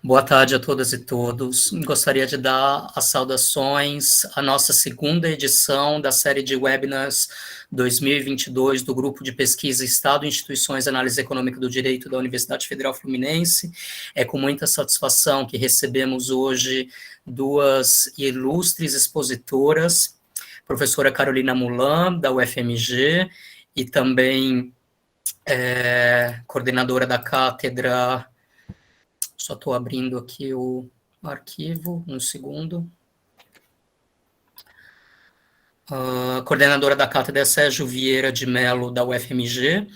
Boa tarde a todas e todos. Gostaria de dar as saudações à nossa segunda edição da série de webinars 2022 do Grupo de Pesquisa Estado, Instituições e Análise Econômica do Direito da Universidade Federal Fluminense. É com muita satisfação que recebemos hoje duas ilustres expositoras, professora Carolina Mulan, da UFMG, e também coordenadora da cátedra. Só estou abrindo aqui o arquivo, um segundo. Coordenadora da cátedra Sérgio Vieira de Mello, da UFMG.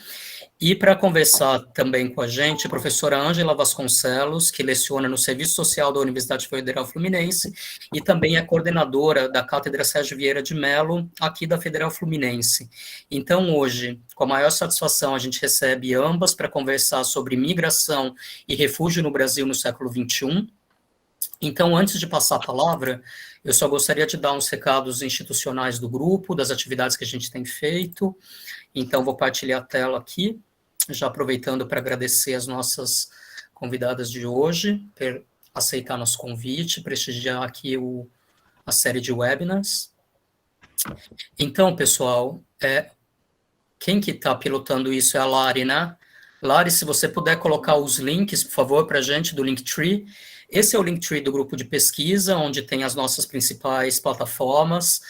E para conversar também com a gente, a professora Ângela Vasconcelos, que leciona no Serviço Social da Universidade Federal Fluminense e também é coordenadora da cátedra Sérgio Vieira de Mello, aqui da Federal Fluminense. Então, hoje, com a maior satisfação, a gente recebe ambas para conversar sobre migração e refúgio no Brasil no século XXI. Então, antes de passar a palavra, eu só gostaria de dar uns recados institucionais do grupo, das atividades que a gente tem feito. Então, vou partilhar a tela aqui, já aproveitando para agradecer as nossas convidadas de hoje, por aceitar nosso convite, prestigiar aqui a série de webinars. Então, pessoal, quem que está pilotando isso é a Lari, né? Lari, se você puder colocar os links, por favor, para a gente, do Linktree. Esse é o Linktree do grupo de pesquisa, onde tem as nossas principais plataformas.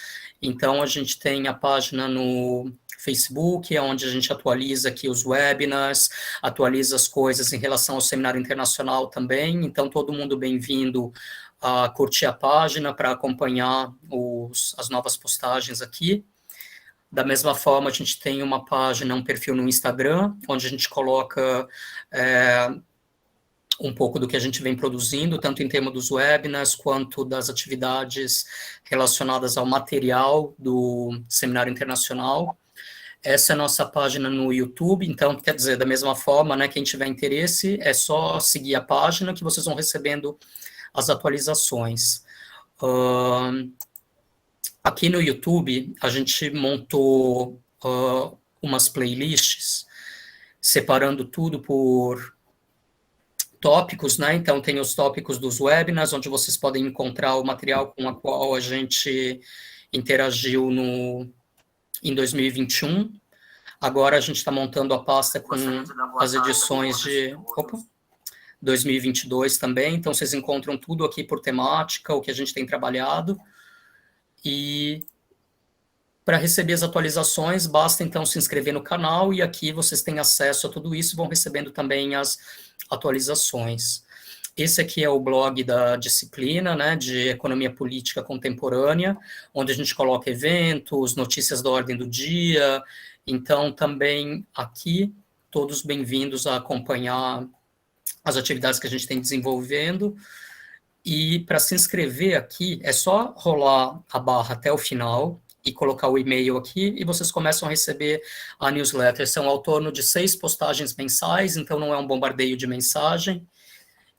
Então, a gente tem a página no Facebook, onde a gente atualiza aqui os webinars, atualiza as coisas em relação ao seminário internacional também. Então, todo mundo bem-vindo a curtir a página para acompanhar as novas postagens aqui. Da mesma forma, a gente tem uma página, um perfil no Instagram, onde a gente coloca um pouco do que a gente vem produzindo, tanto em termos dos webinars, quanto das atividades relacionadas ao material do Seminário Internacional. Essa é a nossa página no YouTube, então, quer dizer, da mesma forma, né, quem tiver interesse, é só seguir a página que vocês vão recebendo as atualizações. Aqui no YouTube, a gente montou umas playlists, separando tudo por tópicos, né? Então, tem os tópicos dos webinars, onde vocês podem encontrar o material com o qual a gente interagiu em 2021. Agora, a gente está montando a pasta com as edições de 2022 também. Então, vocês encontram tudo aqui por temática, o que a gente tem trabalhado. E para receber as atualizações, basta então se inscrever no canal e aqui vocês têm acesso a tudo isso e vão recebendo também as atualizações. Esse aqui é o blog da disciplina, né, de Economia Política Contemporânea, onde a gente coloca eventos, notícias da ordem do dia. Então, também aqui, todos bem-vindos a acompanhar as atividades que a gente tem desenvolvendo. E para se inscrever aqui, é só rolar a barra até o final e colocar o e-mail aqui, e vocês começam a receber a newsletter. São ao torno de 6 postagens mensais, então não é um bombardeio de mensagem.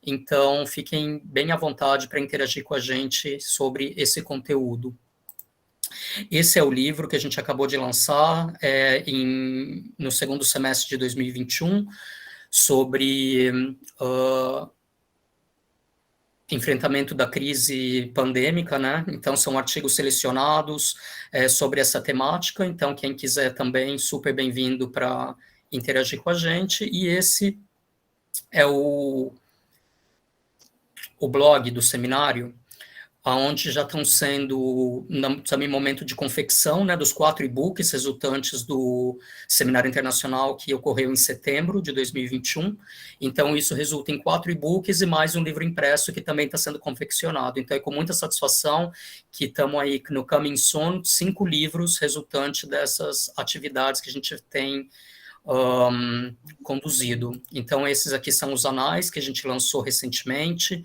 Então, fiquem bem à vontade para interagir com a gente sobre esse conteúdo. Esse é o livro que a gente acabou de lançar no segundo semestre de 2021, sobre enfrentamento da crise pandêmica, né? Então, são artigos selecionados sobre essa temática. Então, quem quiser também, super bem-vindo para interagir com a gente. E esse é o blog do seminário, onde já estão sendo, também momento de confecção, né, dos 4 e-books resultantes do Seminário Internacional que ocorreu em setembro de 2021. Então, isso resulta em 4 e-books e mais um livro impresso que também está sendo confeccionado. Então, é com muita satisfação que estamos aí no Coming Soon, 5 livros resultantes dessas atividades que a gente tem conduzido. Então, esses aqui são os anais que a gente lançou recentemente,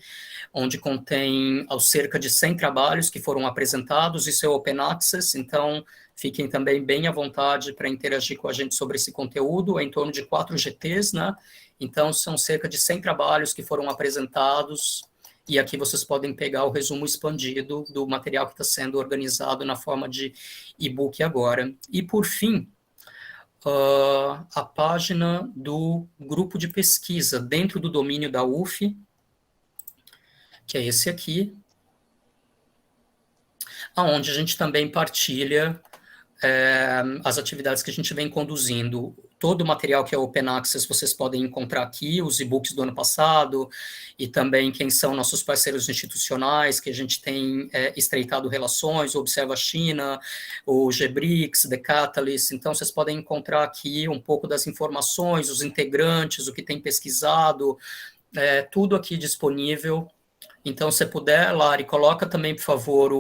onde contém cerca de 100 trabalhos que foram apresentados. Isso é Open Access, então fiquem também bem à vontade para interagir com a gente sobre esse conteúdo. É em torno de 4 GTs, né? Então, são cerca de 100 trabalhos que foram apresentados, e aqui vocês podem pegar o resumo expandido do material que está sendo organizado na forma de e-book agora. E, por fim, a página do grupo de pesquisa dentro do domínio da UF, que é esse aqui, aonde a gente também partilha as atividades que a gente vem conduzindo. Todo o material que é Open Access vocês podem encontrar aqui, os e-books do ano passado, e também quem são nossos parceiros institucionais, que a gente tem estreitado relações, o Observa China, o GBRICS, The Catalyst. Então, vocês podem encontrar aqui um pouco das informações, os integrantes, o que tem pesquisado, tudo aqui disponível. Então, se puder, Lari, coloca também, por favor,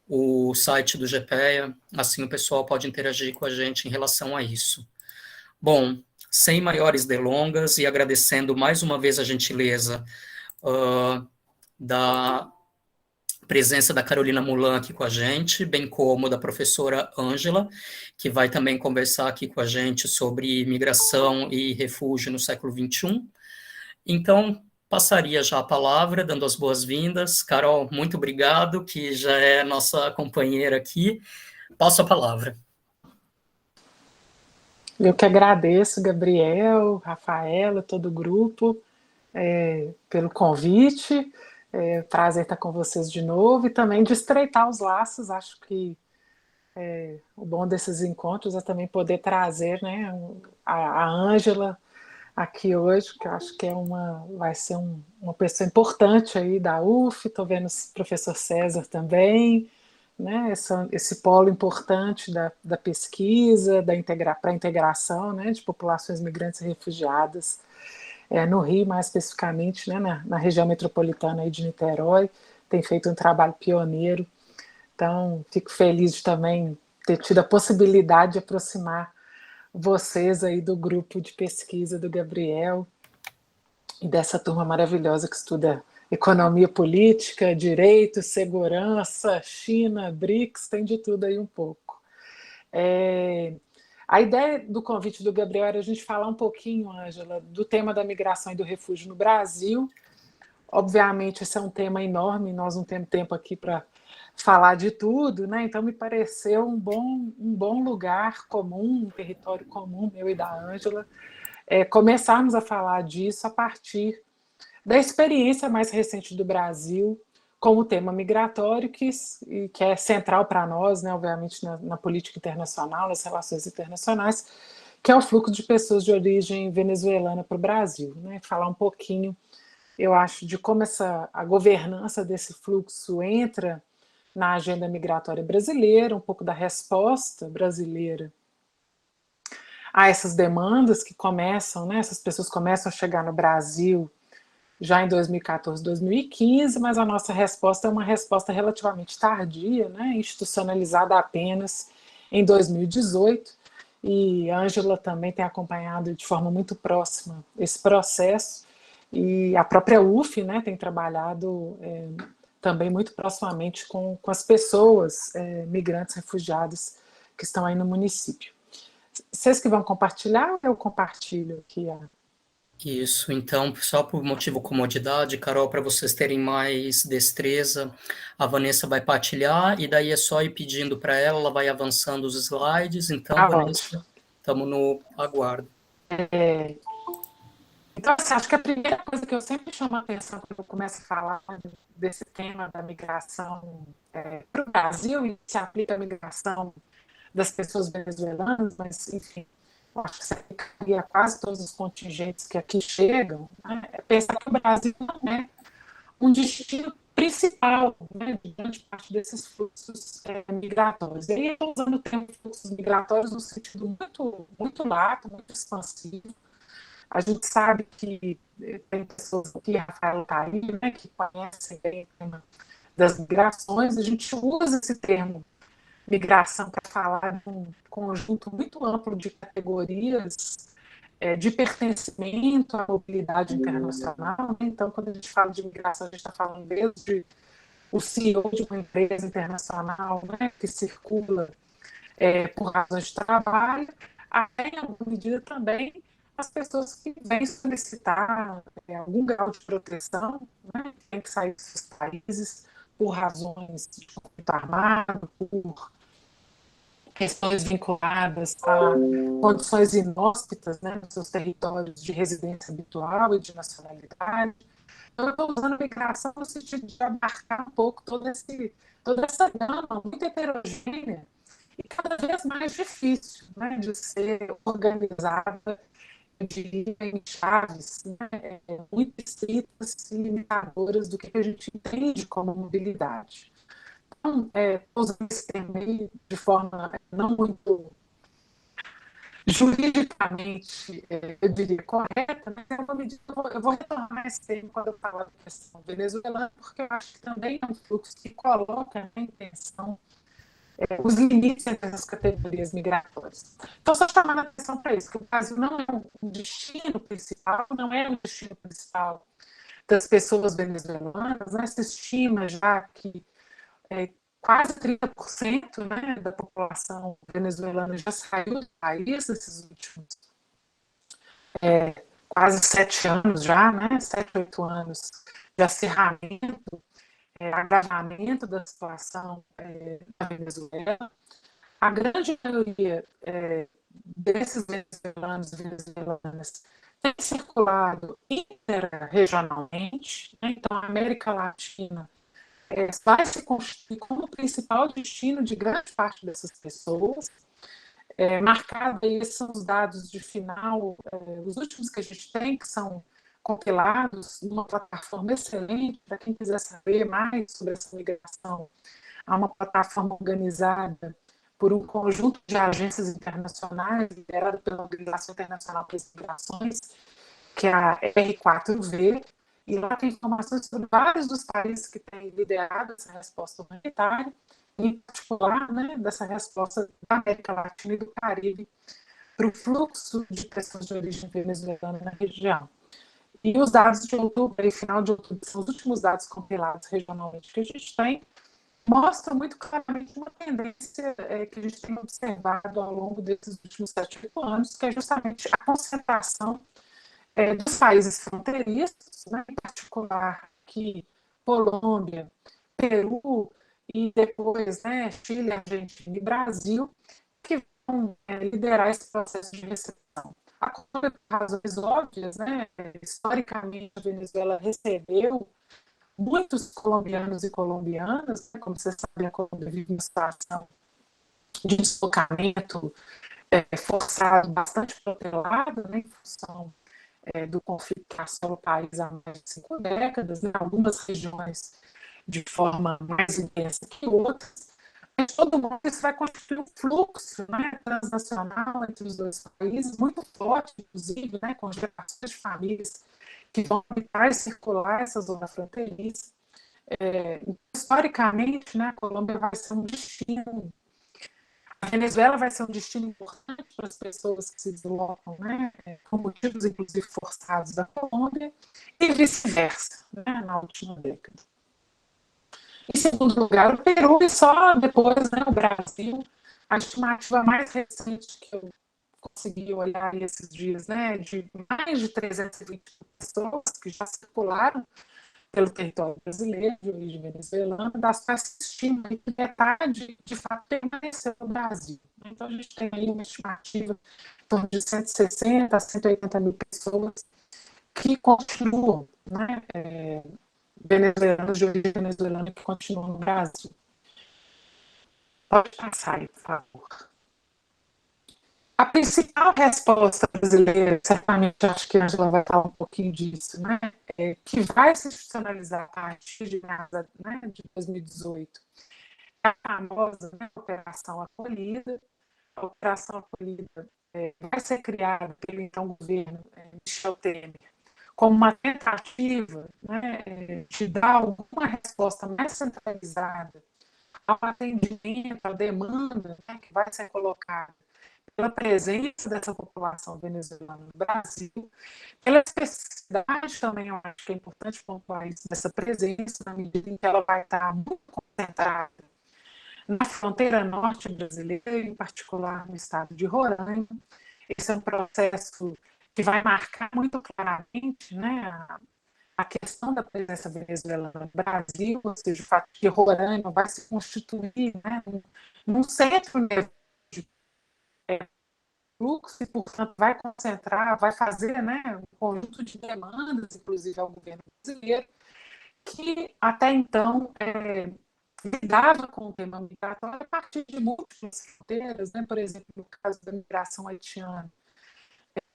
o site do GPEA, assim o pessoal pode interagir com a gente em relação a isso. Bom, sem maiores delongas e agradecendo mais uma vez a gentileza da presença da Carolina Mulan aqui com a gente, bem como da professora Ângela, que vai também conversar aqui com a gente sobre migração e refúgio no século XXI. Então, passaria já a palavra, dando as boas-vindas. Carol, muito obrigado, que já é nossa companheira aqui. Passo a palavra. Eu que agradeço, Gabriel, Rafaela, todo o grupo, pelo convite. Prazer estar com vocês de novo e também de estreitar os laços. Acho que o bom desses encontros é também poder trazer, né, a Ângela aqui hoje, que eu acho que vai ser uma pessoa importante aí da UF. Estou vendo o professor César também, né, esse polo importante da pesquisa, para a integração, né, de populações migrantes e refugiadas no Rio, mais especificamente, né, na região metropolitana aí de Niterói. Tem feito um trabalho pioneiro. Então, fico feliz de também ter tido a possibilidade de aproximar vocês aí do grupo de pesquisa do Gabriel e dessa turma maravilhosa que estuda economia política, direito, segurança, China, BRICS, tem de tudo aí um pouco. A ideia do convite do Gabriel era a gente falar um pouquinho, Ângela, do tema da migração e do refúgio no Brasil. Obviamente, esse é um tema enorme, nós não temos tempo aqui para falar de tudo, né? Então me pareceu um bom lugar comum, um território comum, meu e da Ângela, começarmos a falar disso a partir da experiência mais recente do Brasil com o tema migratório, que é central para nós, né, obviamente, na política internacional, nas relações internacionais, que é o fluxo de pessoas de origem venezuelana para o Brasil. Né? Falar um pouquinho, eu acho, de como a governança desse fluxo entra na agenda migratória brasileira, um pouco da resposta brasileira a essas demandas que começam, né, essas pessoas começam a chegar no Brasil já em 2014, 2015, mas a nossa resposta é uma resposta relativamente tardia, né, institucionalizada apenas em 2018, e a Ângela também tem acompanhado de forma muito próxima esse processo, e a própria UF, né, tem trabalhado também muito proximamente com as pessoas migrantes, refugiadas que estão aí no município. Vocês que vão compartilhar, eu compartilho aqui Isso, então, só por motivo comodidade, Carol, para vocês terem mais destreza, a Vanessa vai partilhar e daí é só ir pedindo para ela vai avançando os slides. Então, Vanessa, estamos no aguardo. Então, assim, acho que a primeira coisa que eu sempre chamo a atenção quando eu começo a falar desse tema da migração para o Brasil, e se aplica à migração das pessoas venezuelanas, mas, enfim, acho que se aplicaria a quase todos os contingentes que aqui chegam, né, é pensar que o Brasil não é um destino principal, né, de grande parte desses fluxos migratórios. E aí eu estou usando o termo fluxos migratórios no sentido muito, muito lato, muito expansivo. A gente sabe que tem pessoas aqui, Rafael está aí, né, que conhecem bem o tema das migrações. A gente usa esse termo migração para falar de um conjunto muito amplo de categorias de pertencimento à mobilidade internacional. Então, quando a gente fala de migração, a gente está falando desde o CEO de uma empresa internacional, né, que circula por razões de trabalho, até, em alguma medida, também as pessoas que vêm solicitar algum grau de proteção, né, tem que sair dos seus países por razões de conflito armado, por questões vinculadas a condições inóspitas, né, nos seus territórios de residência habitual e de nacionalidade. Então, eu estou usando migração no sentido de abarcar um pouco toda essa gama muito heterogênea e cada vez mais difícil, né, de ser organizada, eu diria, em chaves, né, muito estritas e limitadoras do que a gente entende como mobilidade. Então, usando esse termo aí de forma não muito juridicamente, eu diria, correta, mas é uma medida, eu vou retornar esse termo quando eu falar da questão venezuelana, porque eu acho que também é um fluxo que coloca em tensão os limites entre essas categorias migratórias. Então, só chamando a atenção para isso, que o Brasil não é um destino principal, não é um destino principal das pessoas venezuelanas, né? Se estima já que quase 30%, né, da população venezuelana já saiu do país nesses últimos quase 7 anos já, né, 7, 8 anos de acirramento, agravamento da situação na Venezuela. A grande maioria desses venezuelanos e venezuelanas tem circulado interregionalmente, né? Então a América Latina vai se constituir como o principal destino de grande parte dessas pessoas. Marcado aí, esses são os dados de final, os últimos que a gente tem, que são compilados numa plataforma excelente, para quem quiser saber mais sobre essa migração. Há uma plataforma organizada por um conjunto de agências internacionais, liderada pela Organização Internacional para as Migrações, que é a R4V, e lá tem informações sobre vários dos países que têm liderado essa resposta humanitária, em particular, né, dessa resposta da América Latina e do Caribe para o fluxo de pessoas de origem venezuelana na região. E os dados de outubro, e final de outubro, são os últimos dados compilados regionalmente que a gente tem, mostram muito claramente uma tendência que a gente tem observado ao longo desses últimos 7, 8 anos, que é justamente a concentração dos países fronteiriços, né, em particular aqui, Colômbia, Peru e depois, né, Chile, Argentina e Brasil, que vão liderar esse processo de recepção. A Colômbia, por razões óbvias, né, historicamente a Venezuela recebeu muitos colombianos e colombianas, né, como você sabe, a Colômbia vive uma situação de deslocamento forçado bastante protelado, né, em função do conflito que assola o país há mais de 5 décadas, em algumas regiões de forma mais intensa que outras, mas todo mundo isso vai constituir um fluxo, né, transnacional entre os dois países, muito forte, inclusive, né, com gerações de famílias que vão habitar e circular essa zona fronteiriça. Historicamente, né, a Colômbia vai ser um destino, a Venezuela vai ser um destino importante para as pessoas que se deslocam, né, por motivos inclusive forçados da Colômbia, e vice-versa, né, na última década. Em segundo lugar, o Peru, e só depois, né, o Brasil. A estimativa mais recente que eu consegui olhar esses dias, né, de mais de 320 pessoas que já circularam pelo território brasileiro, de origem venezuelana, das quais se estima que metade, de fato, permaneceu no Brasil. Então, a gente tem aí uma estimativa em torno de 160 a 180 mil pessoas que continuam, né, venezuelanos de origem venezuelana que continuam no Brasil. Pode passar aí, por favor. A principal resposta brasileira, certamente acho que a Angela vai falar um pouquinho disso, né, que vai se institucionalizar a partir de meados, né, de 2018, é a famosa, né, Operação Acolhida. A Operação Acolhida vai ser criada pelo então governo Michel Temer como uma tentativa, né, de dar alguma resposta mais centralizada ao atendimento, à demanda, né, que vai ser colocada pela presença dessa população venezuelana no Brasil, pela especificidade também, eu acho que é importante pontuar isso, dessa presença, na medida em que ela vai estar muito concentrada na fronteira norte brasileira, em particular no estado de Roraima. Esse é um processo que vai marcar muito claramente, né, a questão da presença venezuelana no Brasil, ou seja, o fato de que Roraima vai se constituir, né, num centro de fluxo e, portanto, vai concentrar, vai fazer, né, um conjunto de demandas, inclusive ao governo brasileiro, que até então lidava com o tema migratório a partir de múltiplas fronteiras, né? Por exemplo, no caso da migração haitiana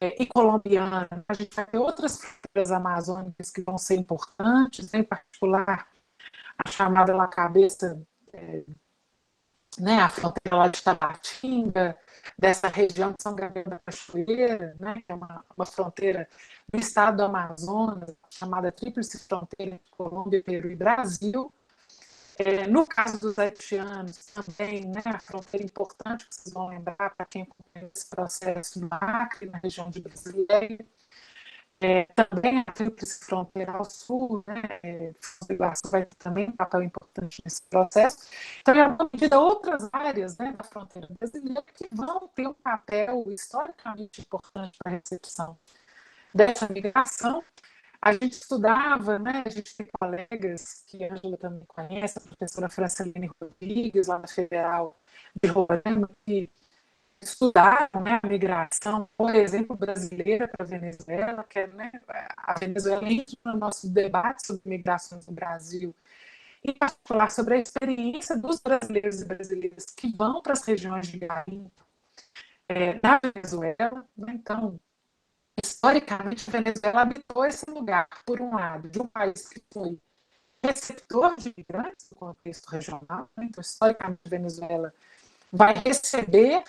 e colombiana, a gente vai ter outras fronteiras amazônicas que vão ser importantes, né? Em particular a chamada La Cabeça, né? A fronteira lá de Tabatinga, dessa região de São Gabriel da Cachoeira, né? Que é uma fronteira do estado do Amazonas, chamada Tríplice Fronteira entre Colômbia, Peru e Brasil. No caso dos haitianos, também, né, a fronteira importante, que vocês vão lembrar, para quem acompanhou esse processo no Acre, na região de Brasileira, também a tríplice fronteira ao sul, né, Foz do Iguaçu vai ter também um papel importante nesse processo. Então, em alguma medida, outras áreas, né, da fronteira brasileira que vão ter um papel historicamente importante para a recepção dessa migração. A gente estudava, né? A gente tem colegas que a Angela também conhece, a professora Francilene Rodrigues, lá na Federal de Roraima, que estudaram, né, a migração, por exemplo, brasileira para a Venezuela, que é, né, a Venezuela entra no nosso debate sobre migrações no Brasil, em particular sobre a experiência dos brasileiros e brasileiras que vão para as regiões de garimpo na Venezuela, né? Então, historicamente, a Venezuela habitou esse lugar, por um lado, de um país que foi receptor de imigrantes no contexto regional, né? Então, historicamente, a Venezuela vai receber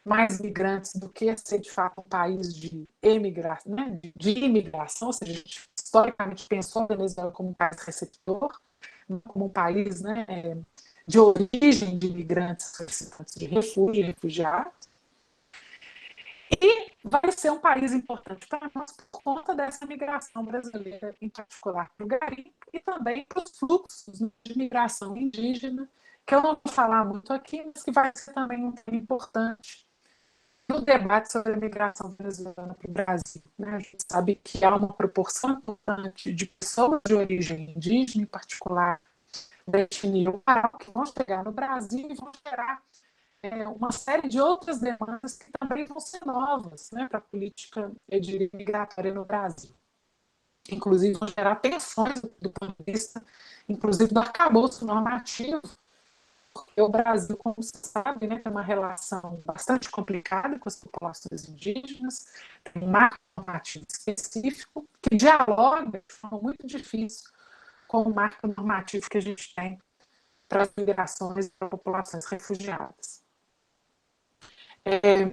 mais migrantes do que ser, de fato, um país de emigração, né? de imigração, ou seja, a gente historicamente pensou a Venezuela como um país receptor, como um país, né, de origem de imigrantes solicitantes de refúgio e refugiados. E vai ser um país importante para nós por conta dessa migração brasileira, em particular para o garimpo, e também para os fluxos de migração indígena, que eu não vou falar muito aqui, mas que vai ser também um tema importante no debate sobre a migração venezuelana para o Brasil. Né? A gente sabe que há uma proporção importante de pessoas de origem indígena, em particular da etnia rural, que vão chegar no Brasil e vão gerar uma série de outras demandas que também vão ser novas, né, para a política migratória no Brasil. Inclusive, vão gerar tensões do ponto de vista, inclusive, do arcabouço normativo, porque o Brasil, como você sabe, né, tem uma relação bastante complicada com as populações indígenas, tem um marco normativo específico que dialoga de forma muito difícil com o marco normativo que a gente tem para as migrações e para populações refugiadas.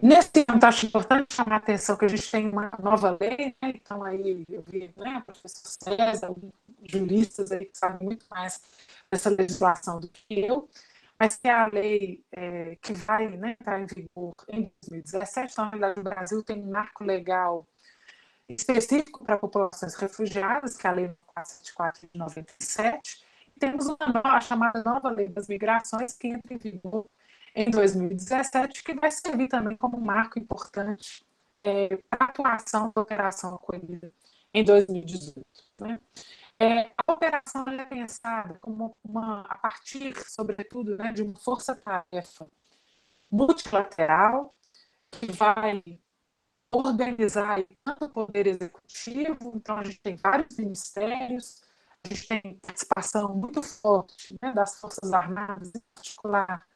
Nesse ano, acho importante chamar a atenção que a gente tem uma nova lei, né? Então aí eu vi, né, a professora César, alguns juristas aí que sabem muito mais dessa legislação do que eu, mas que é a lei que vai, né, entrar em vigor em 2017. Então, na verdade, o Brasil tem um marco legal específico para populações refugiadas, que é a Lei 474 de 97, e temos a chamada nova Lei das Migrações, que entra em vigor em 2017, que vai servir também como um marco importante para a atuação da Operação Acolhida em 2018. Né? A operação é pensada como a partir, sobretudo, né, de uma força-tarefa multilateral que vai organizar tanto o poder executivo, então a gente tem vários ministérios, a gente tem participação muito forte, né, das Forças Armadas, em particular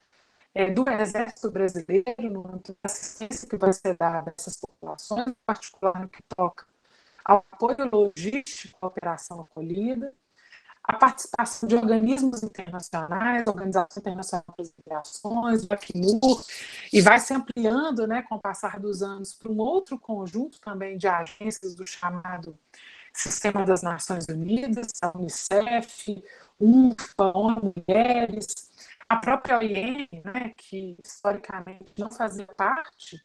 do Exército Brasileiro, no âmbito da assistência que vai ser dada a essas populações, em particular no que toca ao apoio logístico à Operação Acolhida, a participação de organismos internacionais, a Organização Internacional das Migrações, o Acnur, e vai se ampliando, né, com o passar dos anos para um outro conjunto também de agências do chamado Sistema das Nações Unidas, a Unicef, UNFPA, ONU Mulheres, a própria OIM, né, que historicamente não fazia parte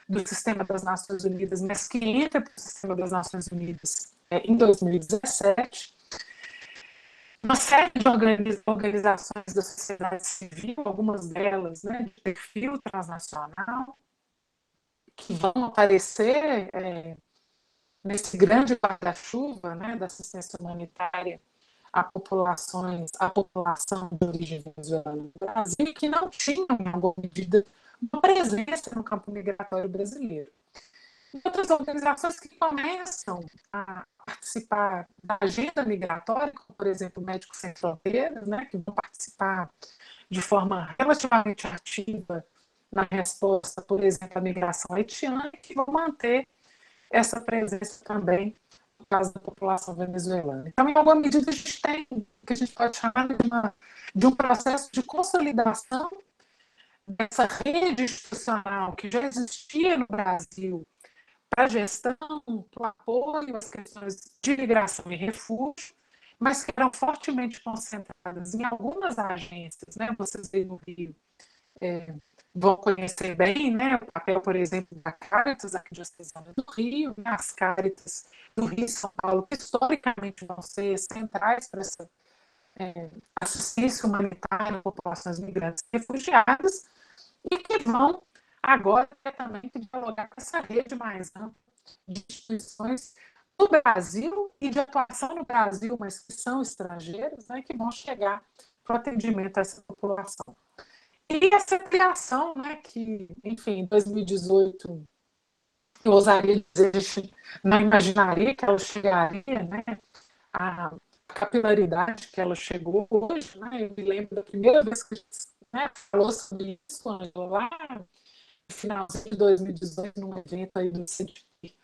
do Sistema das Nações Unidas, mas que entra para o Sistema das Nações Unidas em 2017, uma série de organizações da sociedade civil, algumas delas, né, de perfil transnacional, que vão aparecer nesse grande guarda-chuva, né, da assistência humanitária a população de origem venezuelana no Brasil, que não tinham, em alguma medida, uma presença no campo migratório brasileiro. E outras organizações que começam a participar da agenda migratória, como, por exemplo, Médicos Sem Fronteiras, né, que vão participar de forma relativamente ativa na resposta, por exemplo, à migração haitiana, e que vão manter essa presença também no caso da população venezuelana. Então, em alguma medida, a gente tem o que a gente pode chamar de um processo de consolidação dessa rede institucional que já existia no Brasil para a gestão, para o apoio às questões de migração e refúgio, mas que eram fortemente concentradas em algumas agências, né? Vocês aí no Rio vão conhecer bem, né? O papel, por exemplo, da Caritas, aqui diocesana do Rio, né? As Caritas do Rio e São Paulo, que historicamente vão ser centrais para essa assistência humanitária a populações migrantes e refugiadas, e que vão agora também dialogar com essa rede mais ampla de instituições do Brasil e de atuação no Brasil, mas que são estrangeiras, né, que vão chegar para o atendimento a essa população. E essa criação, né, que, enfim, em 2018, eu ousaria dizer, a gente não imaginaria que ela chegaria, né, a capilaridade que ela chegou hoje, né, eu me lembro da primeira vez que a gente, né, falou sobre isso, Ângela, lá no finalzinho de 2018, num evento aí do CDP,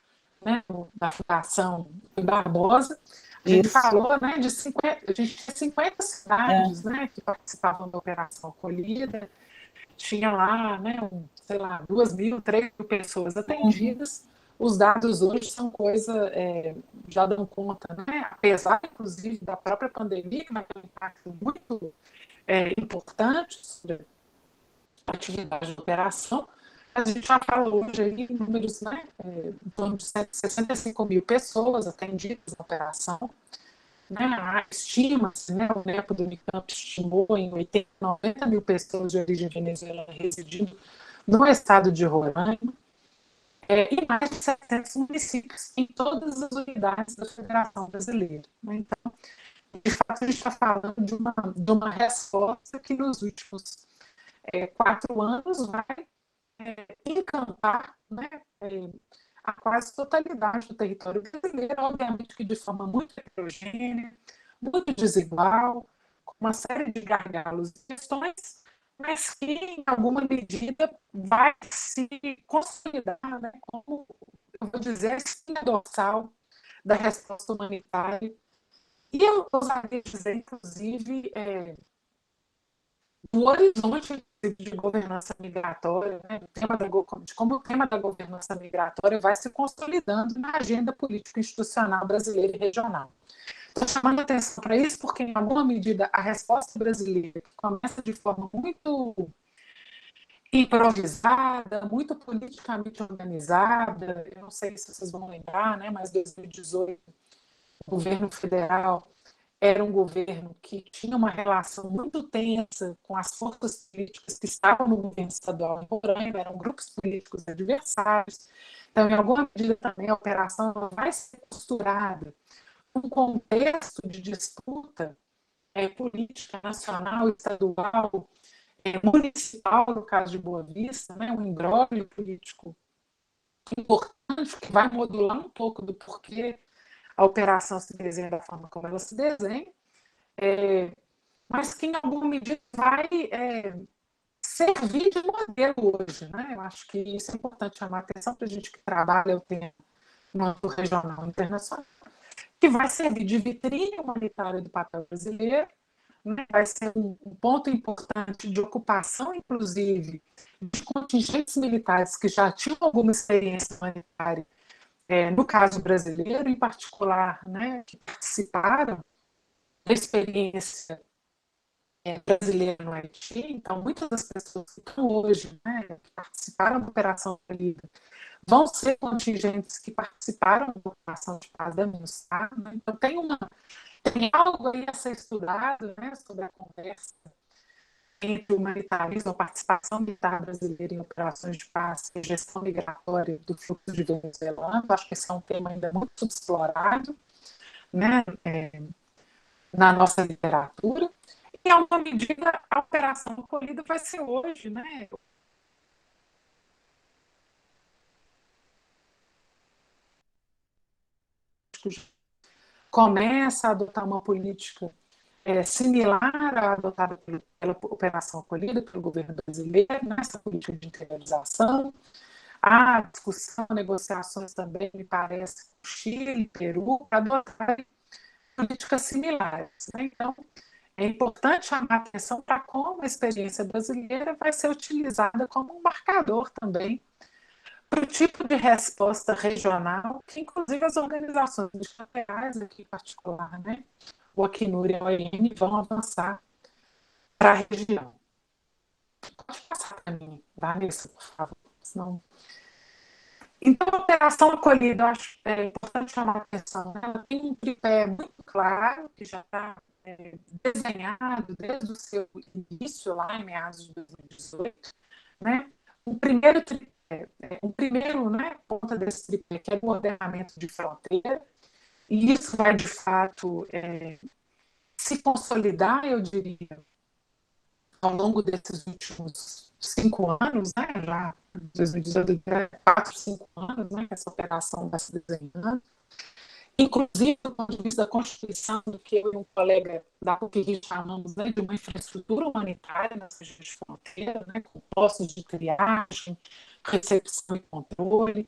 né, da Fundação Barbosa, a gente falou, né, de 50, a gente tinha 50 cidades, né, que participavam da Operação Acolhida, tinha lá, né, sei lá, 2.000, 3.000 pessoas atendidas. Os dados hoje são coisa, já dão conta, né, apesar, inclusive, da própria pandemia, que vai ter um impacto muito importante sobre a atividade de operação. A gente já fala hoje aí em números, né, em torno de 65 mil pessoas atendidas na operação. Né, estima-se, né, o NEPO do Unicamp estimou em 80, 90 mil pessoas de origem venezuelana residindo no estado de Roraima, e mais de 700 municípios em todas as unidades da Federação Brasileira. Né? Então, de fato, a gente está falando de uma resposta que nos últimos 4 anos vai encantar, né, a quase totalidade do território brasileiro, obviamente que de forma muito heterogênea, muito desigual, com uma série de gargalos e questões, mas que, em alguma medida, vai se consolidar, né, como, eu vou dizer, a espinha dorsal da resposta humanitária. E eu ousaria dizer, inclusive, do horizonte de governança migratória, né, de como o tema da governança migratória vai se consolidando na agenda político-institucional brasileira e regional. Estou chamando a atenção para isso porque, em alguma medida, a resposta brasileira, que começa de forma muito improvisada, muito politicamente organizada, eu não sei se vocês vão lembrar, né, mas 2018, o governo federal era um governo que tinha uma relação muito tensa com as forças políticas que estavam no governo estadual em Roraima, eram grupos políticos adversários. Então, em alguma medida também, a operação vai ser costurada num contexto de disputa política nacional, estadual, municipal, no caso de Boa Vista, né, um imbróglio político importante que vai modular um pouco do porquê a operação se desenha da forma como ela se desenha, mas que em alguma medida vai servir de modelo hoje. Né? Eu acho que isso é importante chamar a atenção para a gente que trabalha o tema no âmbito regional e internacional, que vai servir de vitrine humanitária do papel brasileiro, né? Vai ser um ponto importante de ocupação, inclusive, de contingentes militares que já tinham alguma experiência humanitária, no caso brasileiro, em particular, né, que participaram da experiência brasileira no Haiti. Então, muitas das pessoas que estão hoje, né, que participaram da Operação Acolhida, vão ser contingentes que participaram da Operação de Paz da MINUSTAH. Né? Então, tem algo aí a ser estudado, né, sobre a conversa entre o humanitarismo, a participação militar brasileira em operações de paz e gestão migratória do fluxo de venezuelanos. Acho que esse é um tema ainda muito subexplorado, né, na nossa literatura. E, a uma medida, a operação acolhida vai ser hoje, né, México começa a adotar uma política similar à adotada pela Operação Acolhida pelo governo brasileiro, nessa política de integralização. Há discussão, negociações também, me parece, com Chile e Peru, para adotar políticas similares. Né? Então, é importante chamar a atenção para como a experiência brasileira vai ser utilizada como um marcador também para o tipo de resposta regional que, inclusive, as organizações multilaterais, aqui em particular, né, o Acnur e a OIM, vão avançar para a região. Pode passar para mim, Vanessa, por favor. Senão... Então, a Operação Acolhida, eu acho importante chamar a atenção. Né? Ela tem um tripé muito claro, que já está desenhado desde o seu início, lá em meados de 2018. Né? Um primeiro né, ponto desse tripé, que é o ordenamento de fronteira, e isso vai, de fato, se consolidar, eu diria, ao longo desses últimos 5 anos, né, já 2018, 4, 5 anos, né, que essa operação vai se desenhando. Inclusive, do ponto de vista da Constituição, do que eu e um colega da PUC chamamos, né, de uma infraestrutura humanitária nas regiões de fronteira, né, com postos de triagem, recepção e controle,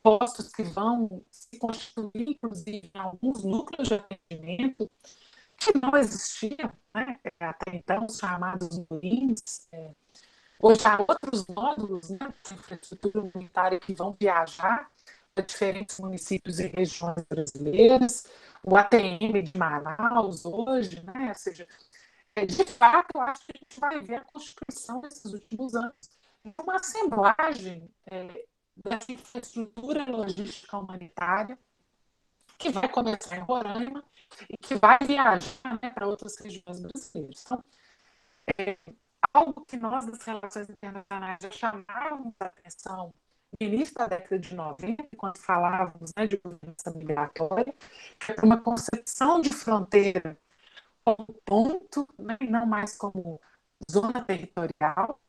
postos que vão se constituir, inclusive, em alguns núcleos de atendimento que não existiam, né, até então, os chamados NURINs. Hoje há outros módulos, né, de infraestrutura humanitária que vão viajar para diferentes municípios e regiões brasileiras, o ATM de Manaus hoje, né, ou seja, de fato, eu acho que a gente vai ver a constituição nesses últimos anos de uma assemblagem dessa infraestrutura logística humanitária que vai começar em Roraima e que vai viajar, né, para outras regiões brasileiras. Então, algo que nós, das relações internacionais, já chamávamos a atenção no início da década de 90, quando falávamos, né, de governança migratória, que é uma concepção de fronteira como ponto, né, e não mais como zona territorial.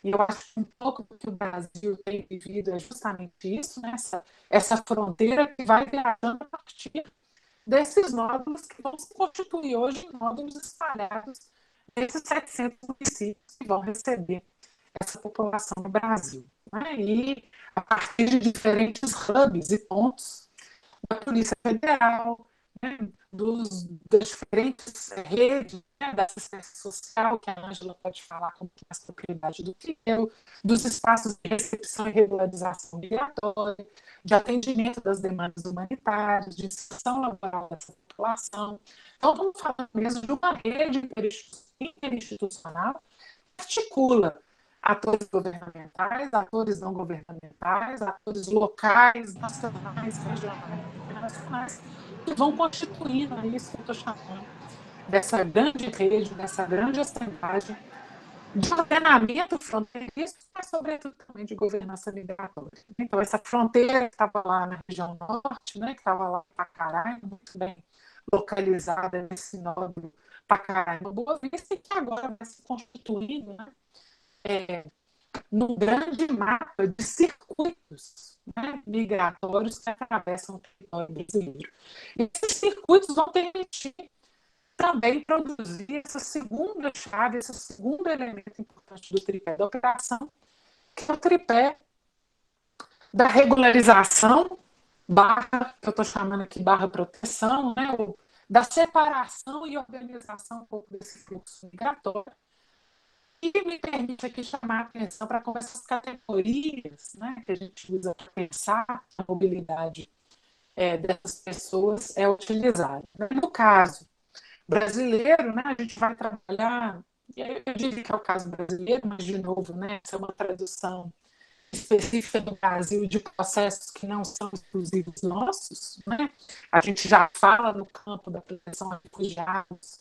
E eu acho que um pouco do que o Brasil tem vivido é justamente isso, né, essa fronteira que vai viajando a partir desses nódulos que vão se constituir hoje em nódulos espalhados nesses 700 municípios que vão receber essa população no Brasil. Né? E a partir de diferentes hubs e pontos da Polícia Federal, né? Das diferentes redes, né? Da assistência social, que a Ângela pode falar com mais propriedade do que eu, dos espaços de recepção e regularização migratória, de atendimento das demandas humanitárias, de inserção laboral dessa população. Então, estamos falando mesmo de uma rede interinstitucional que articula atores governamentais, atores não governamentais, atores locais, nacionais, regionais, internacionais, que vão constituindo isso que eu estou chamando dessa grande rede, dessa grande assemblagem de ordenamento fronteiriço, mas sobretudo também de governança migratória. Então, essa fronteira que estava lá na região norte, né, que estava lá em Pacaraima, muito bem localizada nesse nódulo Pacaraima, Boa Vista, e que agora vai se constituindo, né, num grande mapa de circuitos, né, migratórios que atravessam o território brasileiro. E esses circuitos vão permitir também produzir essa segunda chave, esse segundo elemento importante do tripé da operação, que é o tripé da regularização, que eu estou chamando aqui barra proteção, né, da separação e organização um pouco desse fluxo migratório, e me permite aqui chamar a atenção para como essas categorias, né, que a gente usa para pensar a mobilidade dessas pessoas é utilizada. No caso brasileiro, né, a gente vai trabalhar, eu diria que é o caso brasileiro, mas, de novo, né, essa é uma tradução específica do Brasil de processos que não são exclusivos nossos, né? A gente já fala no campo da proteção a refugiados,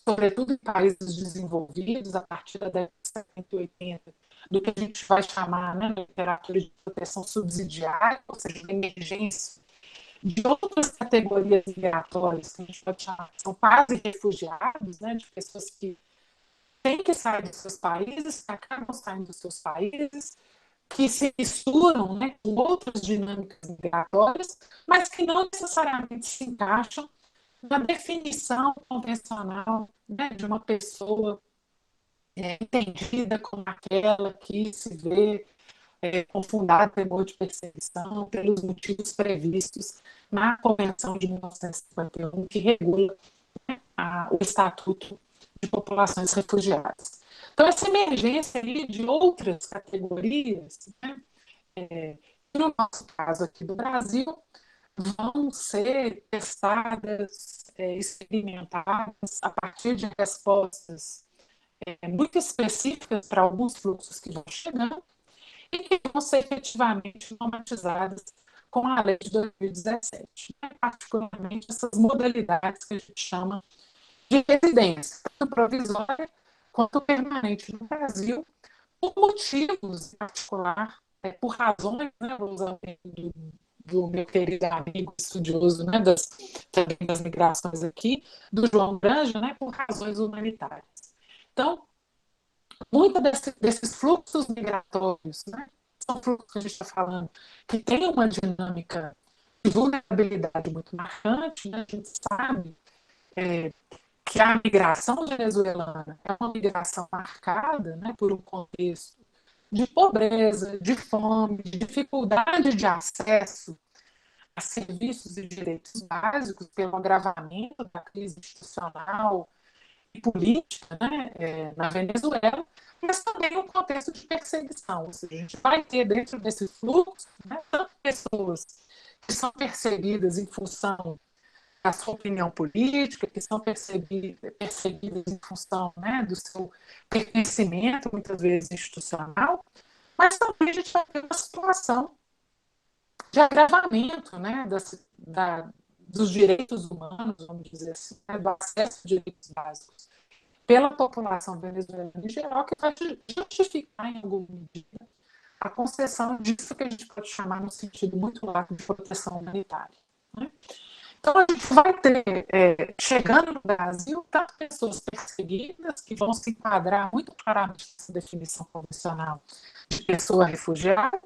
sobretudo em países desenvolvidos, a partir da década de 70 e 80, do que a gente vai chamar, né, na literatura, de proteção subsidiária, ou seja, de emergência de outras categorias migratórias, que a gente pode chamar, são quase refugiados, né, de pessoas que têm que sair dos seus países, que acabam saindo dos seus países, que se misturam, né, com outras dinâmicas migratórias, mas que não necessariamente se encaixam na definição convencional, né, de uma pessoa entendida como aquela que se vê com fundado temor de perseguição pelos motivos previstos na Convenção de 1951, que regula o Estatuto de Populações Refugiadas. Então, essa emergência ali de outras categorias, né, no nosso caso aqui do Brasil, vão ser testadas, experimentadas a partir de respostas muito específicas para alguns fluxos que vão chegando e que vão ser efetivamente normatizadas com a lei de 2017, né? Particularmente essas modalidades que a gente chama de residência, tanto provisória quanto permanente no Brasil, por motivos em particular, por razões, né, vou usar o termo do meu querido amigo estudioso, né, também das migrações aqui, do João Granja, né, por razões humanitárias. Então, muitos desses fluxos migratórios, né, são fluxos que a gente está falando, que tem uma dinâmica de vulnerabilidade muito marcante, né, a gente sabe que a migração venezuelana é uma migração marcada, né, por um contexto de pobreza, de fome, de dificuldade de acesso a serviços e direitos básicos pelo agravamento da crise institucional e política, né, na Venezuela, mas também um contexto de perseguição. Ou seja, a gente vai ter dentro desse fluxo, né, tanto pessoas que são perseguidas em função da sua opinião política, que são perseguidas em função, né, do seu pertencimento, muitas vezes institucional, mas também a gente vai ter uma situação de agravamento, né, dos direitos humanos, vamos dizer assim, né, do acesso a direitos básicos pela população venezuelana em geral, que vai justificar, em alguma medida, a concessão disso que a gente pode chamar, no sentido muito largo, de proteção humanitária. Né? Então, a gente vai ter, chegando no Brasil, tanto pessoas perseguidas, que vão se enquadrar muito claramente nessa definição convencional de pessoa refugiada,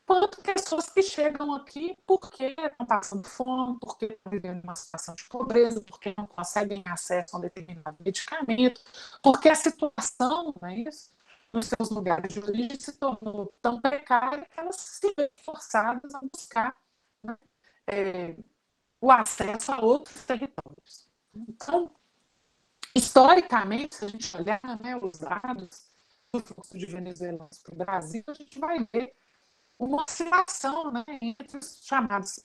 quanto pessoas que chegam aqui porque estão passando fome, porque estão vivendo uma situação de pobreza, porque não conseguem acesso a um determinado medicamento, porque a situação, não é isso, nos seus lugares de origem se tornou tão precária que elas se veem forçadas a buscar, né, o acesso a outros territórios. Então, historicamente, se a gente olhar, né, os dados do fluxo de venezuelanos para o Brasil, a gente vai ver uma oscilação, né, entre as chamadas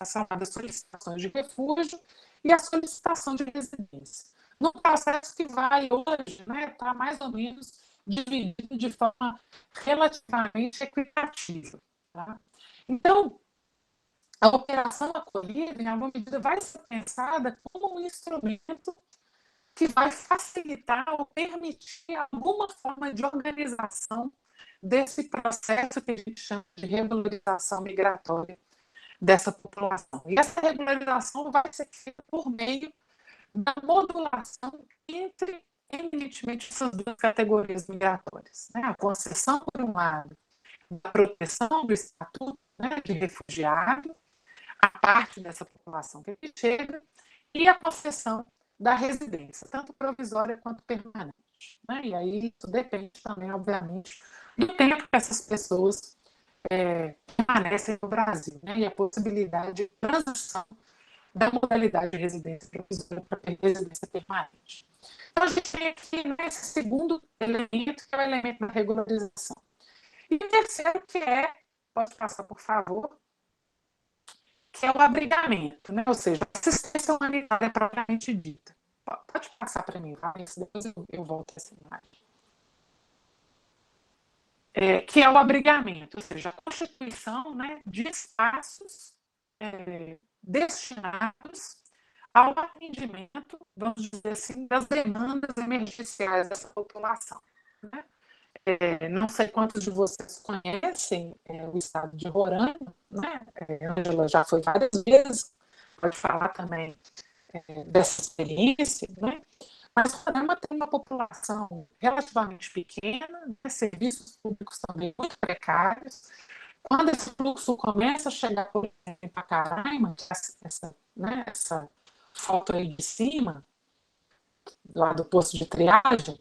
solicitações de refúgio e a solicitação de residência. Num processo que vai hoje, né, está mais ou menos dividido de forma relativamente equitativa. Tá? Então, a operação acolhida, em alguma medida, vai ser pensada como um instrumento que vai facilitar ou permitir alguma forma de organização desse processo que a gente chama de regularização migratória dessa população. E essa regularização vai ser feita por meio da modulação entre, eminentemente, essas duas categorias migratórias. Né? A concessão, por um lado, da proteção do estatuto, né, de refugiado, a parte dessa população que aqui chega, e a concessão da residência, tanto provisória quanto permanente. Né? E aí isso depende também, obviamente, do tempo que essas pessoas permanecem no Brasil, né? E a possibilidade de transição da modalidade de residência provisória para residência permanente. Então, a gente tem aqui, né, esse segundo elemento, que é o elemento da regularização. E o terceiro, que pode passar, por favor, que é o abrigamento, né? Ou seja, a assistência humanitária propriamente dita. Pode passar para mim, Vanessa, depois eu volto a essa imagem. Que é o abrigamento, ou seja, a constituição, né, de espaços destinados ao atendimento, vamos dizer assim, das demandas emergenciais dessa população. Né? Não sei quantos de vocês conhecem o estado de Roraima, né? Ângela já foi várias vezes, pode falar também dessa experiência, né? Mas Roraima tem uma população relativamente pequena, né, serviços públicos também muito precários. Quando esse fluxo começa a chegar, por exemplo, para Caraima, essa foto aí de cima, lá do posto de triagem,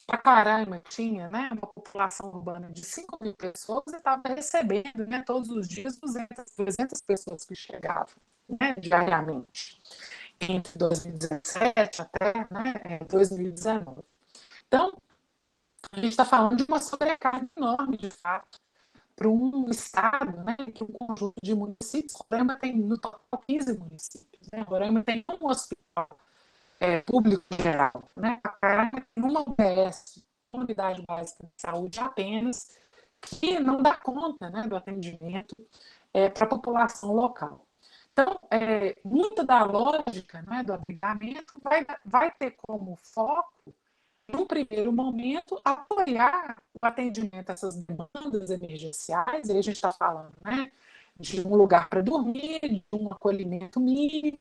para Caraima tinha, né, uma população urbana de 5.000 pessoas e estava recebendo, né, todos os dias 200 pessoas que chegavam, né, diariamente, entre 2017 até, né, 2019. Então, a gente está falando de uma sobrecarga enorme, de fato, para um estado, né, para um conjunto de municípios. Roraima tem, no total, 15 municípios. Né? Roraima tem um hospital público geral. Né? Roraima tem uma UBS, uma unidade básica de saúde apenas, que não dá conta, né, do atendimento para a população local. Então, muita da lógica, né, do abrigamento vai ter como foco, num primeiro momento, apoiar o atendimento a essas demandas emergenciais. Aí a gente está falando, né, de um lugar para dormir, de um acolhimento mínimo,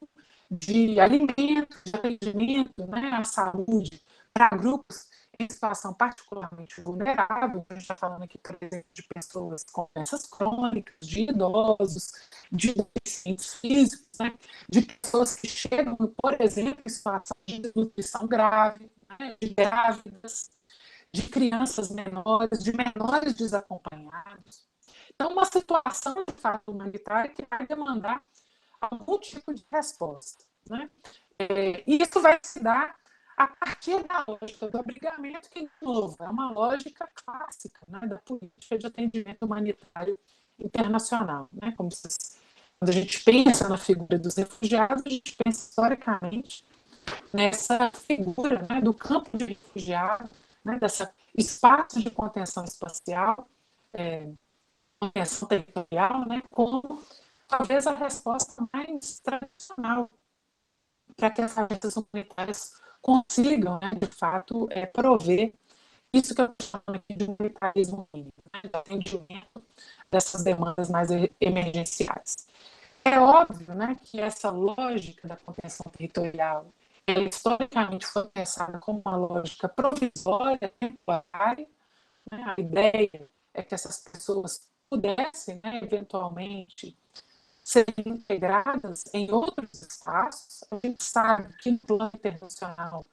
de alimento, de atendimento, né, à saúde para grupos em situação particularmente vulnerável. A gente está falando aqui, por exemplo, de pessoas com doenças crônicas, de idosos, de deficientes físicos, né, de pessoas que chegam, por exemplo, em situação de desnutrição grave, né, de grávidas, de crianças menores, de menores desacompanhados. Então, uma situação de fato humanitária que vai demandar algum tipo de resposta. Né? E isso vai se dar a partir da lógica do abrigamento, que, de novo, é uma lógica clássica, né, da política de atendimento humanitário internacional. Né? Quando a gente pensa na figura dos refugiados, a gente pensa historicamente nessa figura, né, do campo de refugiado, né, desse espaço de contenção espacial, contenção territorial, né, como talvez a resposta mais tradicional para que as agências humanitárias consigam, né, de fato, prover isso que eu estou chamando aqui de humanitarismo mínimo, né, de atendimento dessas demandas mais emergenciais. É óbvio, né, que essa lógica da contenção territorial, ela historicamente foi pensada como uma lógica provisória, temporária. Né? A ideia é que essas pessoas pudessem, né, eventualmente, serem integradas em outros espaços. A gente sabe que no plano internacional,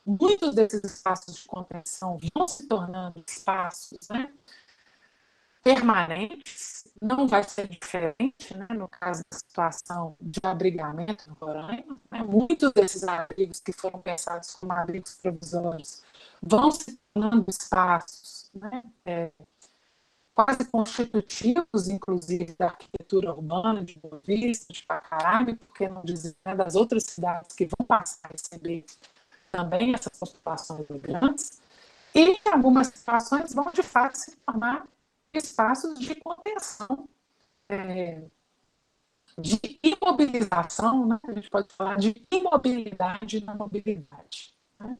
muitos desses espaços de contenção vão se tornando espaços, né, permanentes. Não vai ser diferente, né, no caso da situação de abrigamento no Roraima. Né? Muitos desses abrigos que foram pensados como abrigos provisórios vão se tornando espaços, né, quase constitutivos, inclusive, da arquitetura urbana de Boa Vista, de Pacaraima, porque não dizer, né, das outras cidades que vão passar a receber também essas populações migrantes, e em algumas situações vão, de fato, se tornar espaços de contenção, de imobilização, né? A gente pode falar de imobilidade na mobilidade, né?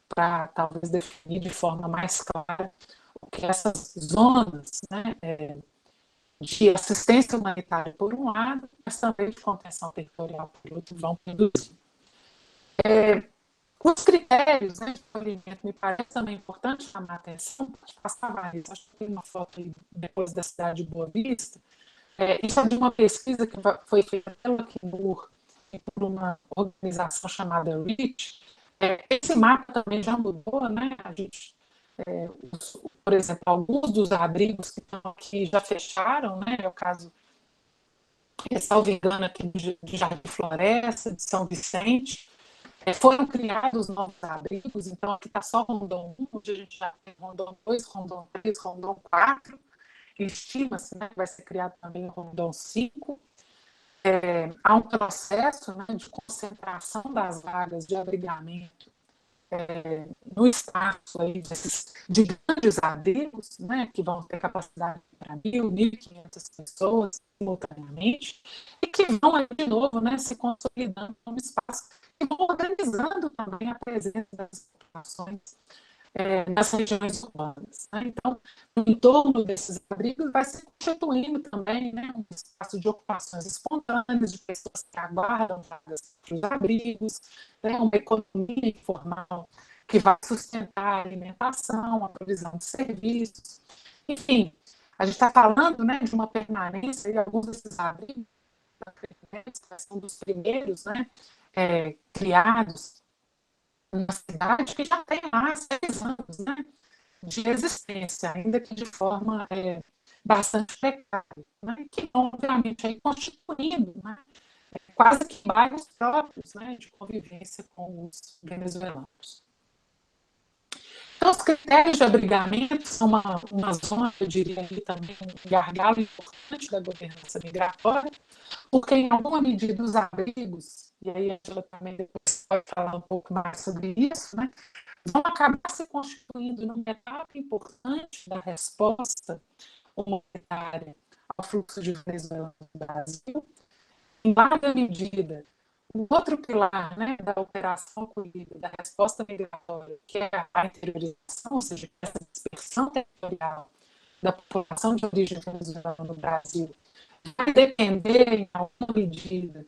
Para talvez definir de forma mais clara o que essas zonas, né, de assistência humanitária por um lado, mas também de contenção territorial por outro, vão produzir. Os critérios, né, de acolhimento me parece também importante chamar a atenção, porque passava isso, acho que tem uma foto aí depois da cidade de Boa Vista. Isso é de uma pesquisa que foi feita pela Kimbur e por uma organização chamada REACH. Esse mapa também já mudou, né? A gente, por exemplo, alguns dos abrigos que estão aqui já fecharam, né? É o caso, salvo engano, aqui de Jardim Floresta, de São Vicente. Foram criados novos abrigos, então aqui está só Rondon 1, onde a gente já tem Rondon 2, Rondon 3, Rondon 4. Estima-se, né, que vai ser criado também o Rondon 5. Há um processo, né, de concentração das vagas de abrigamento no espaço aí de grandes abrigos, né, que vão ter capacidade para 1.500 pessoas simultaneamente, e que vão, aí, de novo, né, se consolidando como espaço e vão organizando também a presença das populações nas regiões urbanas. Né? Então, no entorno desses abrigos vai se constituindo também, né, um espaço de ocupações espontâneas, de pessoas que aguardam vagas para os abrigos, né, uma economia informal que vai sustentar a alimentação, a provisão de serviços. Enfim, a gente está falando, né, de uma permanência, e alguns desses abrigos são dos primeiros, né, criados na cidade, que já tem mais de 10 anos, né, de existência, ainda que de forma bastante precária, né, que obviamente aí constituindo, né, quase que bairros próprios, né, de convivência com os venezuelanos. Então, os critérios de abrigamento são uma zona, eu diria ali também, um gargalo importante da governança migratória, porque em alguma medida os abrigos, e aí a Angela também depois pode falar um pouco mais sobre isso, né, vão acabar se constituindo numa etapa importante da resposta humanitária ao fluxo de venezuelanos no Brasil, em larga medida. O outro pilar, né, da operação acolhida, da resposta migratória, que é a interiorização, ou seja, essa dispersão territorial da população de origem venezuelana no Brasil, vai depender, em alguma medida,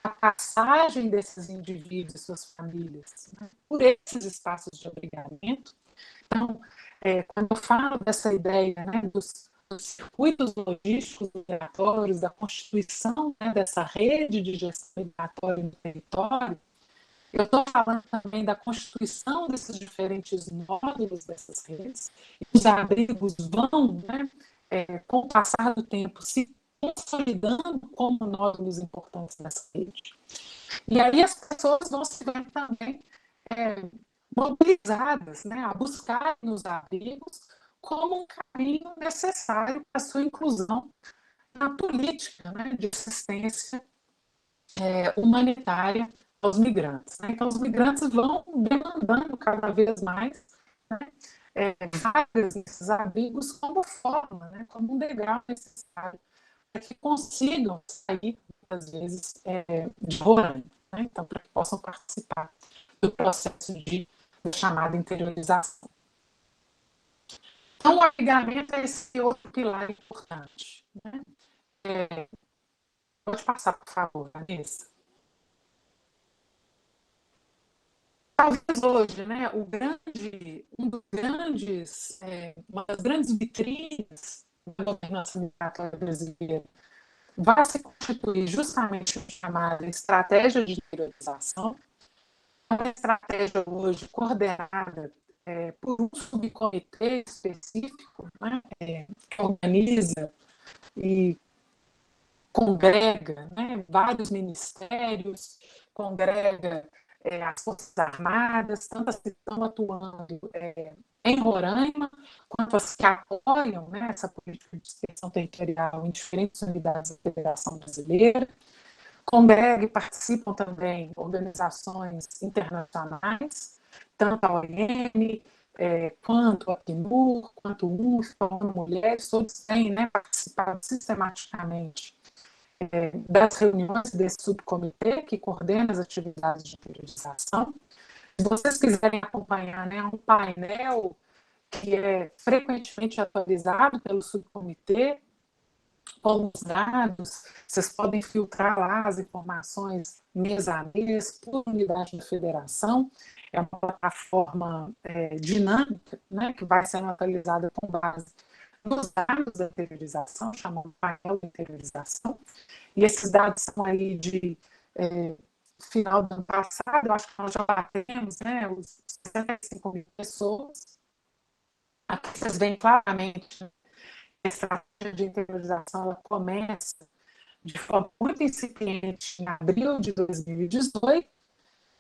da passagem desses indivíduos e suas famílias, né, por esses espaços de abrigamento. Então, quando eu falo dessa ideia, né, dos circuitos logísticos migratórios, da constituição, né, dessa rede de gestão migratória no território, eu estou falando também da constituição desses diferentes módulos dessas redes, e os abrigos vão, né, com o passar do tempo, se consolidando como nódulos importantes dessa rede. E aí as pessoas vão se ver também mobilizadas, né, a buscar nos abrigos como um caminho necessário para a sua inclusão na política, né, de assistência humanitária aos migrantes. Né? Então, os migrantes vão demandando cada vez mais, né, vagas nesses abrigos como forma, né, como um degrau necessário para que consigam sair, às vezes, de Roraima, né? Então, para que possam participar do processo de chamada interiorização. Então, o abrigamento é esse outro pilar importante. Né? Pode passar, por favor, Vanessa. Talvez hoje, né, uma das grandes vitrines da governança migratória brasileira vai se constituir justamente o chamado estratégia de interiorização, uma estratégia hoje coordenada por um subcomitê específico, né, que organiza e congrega, né, vários ministérios, congrega as Forças Armadas, tanto as que estão atuando em Roraima, quanto as que apoiam, né, essa política de extensão territorial em diferentes unidades da Federação Brasileira. Congrega e participam também organizações internacionais, tanto a OIM, quanto a PNUR, quanto o UNFPA, a ONU Mulheres, todos têm, né, participado sistematicamente das reuniões desse subcomitê que coordena as atividades de interiorização. Se vocês quiserem acompanhar, né, um painel que é frequentemente atualizado pelo subcomitê, com os dados, vocês podem filtrar lá as informações mês a mês por unidade da federação. É uma plataforma dinâmica, né, que vai sendo atualizada com base nos dados da interiorização, chamamos painel de interiorização, e esses dados são aí de final do ano passado, eu acho que nós já batemos, né, os 65 mil pessoas. Aqui vocês veem claramente a estratégia de interiorização, ela começa de forma muito incipiente em abril de 2018,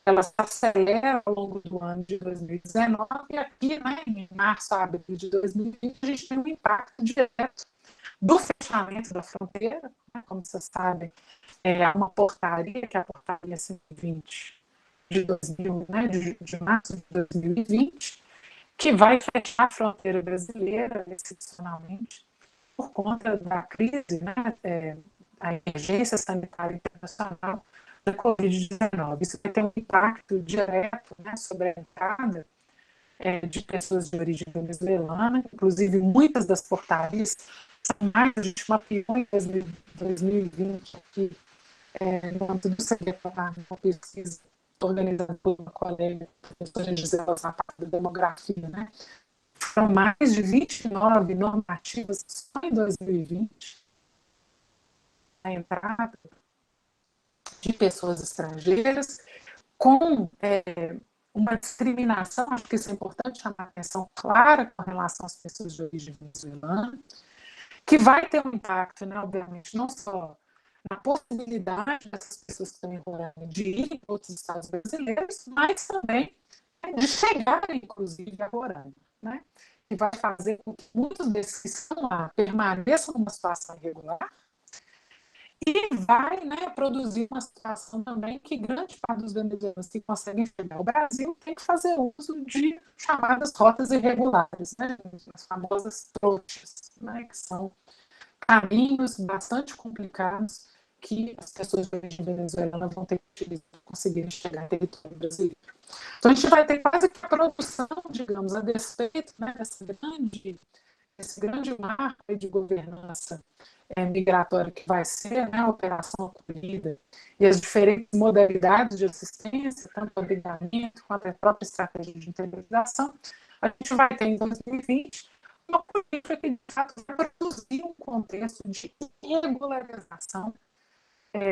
ela se acelera ao longo do ano de 2019, e aqui, né, em março a abril de 2020, a gente tem um impacto direto do fechamento da fronteira, né, como vocês sabem, há uma portaria, que é a portaria 120 de 2000, né, de março de 2020, que vai fechar a fronteira brasileira, excepcionalmente, por conta da crise, né, a emergência sanitária internacional da Covid-19. Isso vai ter um impacto direto, né, sobre a entrada de pessoas de origem venezuelana, inclusive muitas das portarias são mais, a gente mapeou em 2020 aqui, no âmbito do CDPA, uma pesquisa organizada por uma colega, a professora Gisela Zapata, da demografia, né? São mais de 29 normativas só em 2020, a entrada de pessoas estrangeiras, com uma discriminação, acho que isso é importante chamar a atenção, clara com relação às pessoas de origem venezuelana, que vai ter um impacto, né, obviamente, não só na possibilidade dessas pessoas que estão enrolando de ir para outros estados brasileiros, mas também de chegarem, inclusive, agora, né? Que vai fazer com que muitos desses que estão lá permaneçam numa situação irregular e vai, né, produzir uma situação também que grande parte dos venezuelanos que conseguem chegar ao Brasil tem que fazer uso de chamadas rotas irregulares, né, as famosas trochas, né, que são caminhos bastante complicados que as pessoas de origem venezuelana vão ter que utilizar para conseguirem chegar ao território brasileiro. Então, a gente vai ter quase que a produção, digamos, a despeito, né, desse grande marco de governança migratória que vai ser, né, a operação acolhida e as diferentes modalidades de assistência, tanto o abrigamento quanto a própria estratégia de interiorização, a gente vai ter em 2020 uma política que, de fato, vai produzir um contexto de regularização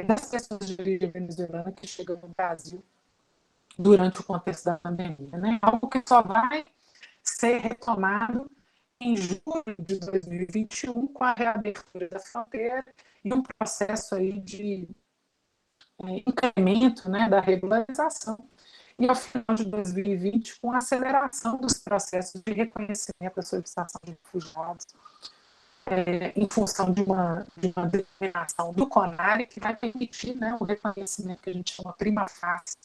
das pessoas de origem venezuelana que chegam no Brasil durante o contexto da pandemia, né? Algo que só vai ser retomado em julho de 2021 com a reabertura da fronteira e um processo aí de incremento, né, da regularização e ao final de 2020 com a aceleração dos processos de reconhecimento da solicitação de refugiados em função de uma determinação do CONARE que vai permitir, né, o reconhecimento que a gente chama prima facie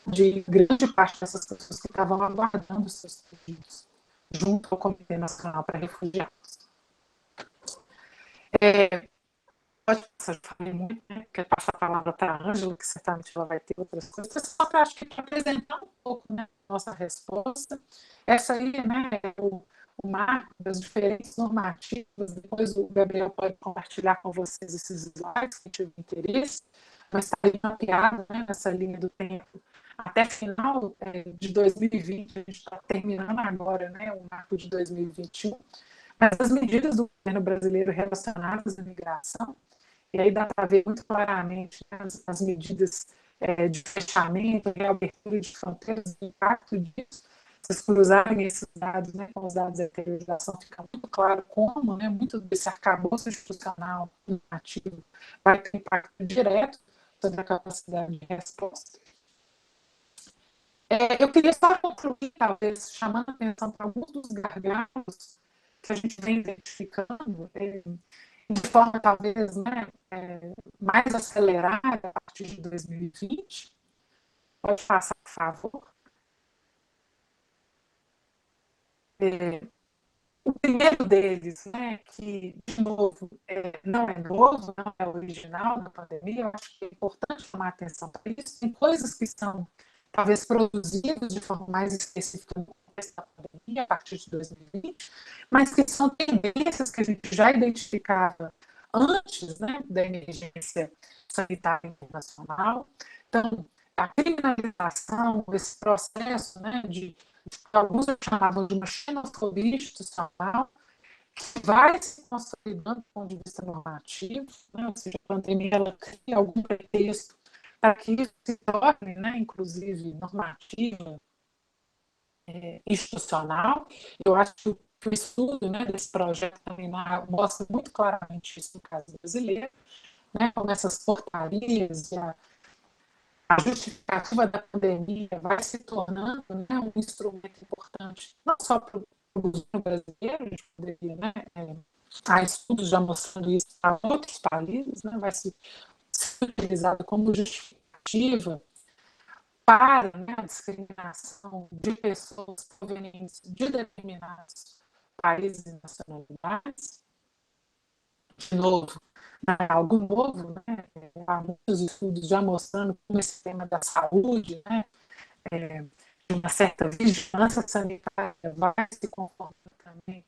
de grande parte dessas pessoas que estavam aguardando os seus pedidos junto ao Comitê Nacional para Refugiados. Pode passar, já falei muito, né? Quero passar a palavra para a Ângela, que certamente ela vai ter outras coisas, só para acho que para apresentar um pouco, né, a nossa resposta. Essa aí, né, é o marco das diferentes normativas, depois o Gabriel pode compartilhar com vocês esses slides, quem tiver interesse, mas está aí mapeado, né, nessa linha do tempo. Até final de 2020, a gente está terminando agora, né, o marco de 2021, mas as medidas do governo brasileiro relacionadas à migração, e aí dá para ver muito claramente, né, as medidas de fechamento, reabertura de fronteiras, o impacto disso. Vocês cruzarem esses dados, né, com os dados da interiorização, fica muito claro como, né, muito desse arcabouço institucional normativo vai ter impacto direto sobre a capacidade de resposta. Eu queria só concluir, talvez, chamando a atenção para alguns dos gargalos que a gente vem identificando, de forma talvez, né, mais acelerada a partir de 2020. Pode passar, por favor. O primeiro deles, né, que, de novo, não é novo, não é original na pandemia, eu acho que é importante chamar a atenção para isso. Tem coisas que são, talvez, produzidas de forma mais específica no contexto da pandemia, a partir de 2020, mas que são tendências que a gente já identificava antes, né, da emergência sanitária internacional. Então, a criminalização, esse processo, né, de alguns chamavam de uma xenofobia institucional, que vai se consolidando do ponto de vista normativo, né? Ou seja, a pandemia ela cria algum pretexto para que isso se torne, né, inclusive, normativa, institucional. Eu acho que o estudo, né, desse projeto também mostra muito claramente isso no caso brasileiro, né, como essas portarias e a justificativa da pandemia vai se tornando, né, um instrumento importante, não só para o governo brasileiro, a gente poderia, né, há estudos já mostrando isso para outros países, né, vai ser utilizado como justificativa para, né, a discriminação de pessoas provenientes de determinados países e nacionalidades. De novo, não é algo novo, né? Há muitos estudos já mostrando como esse tema da saúde, né, uma certa vigilância sanitária vai se comportar também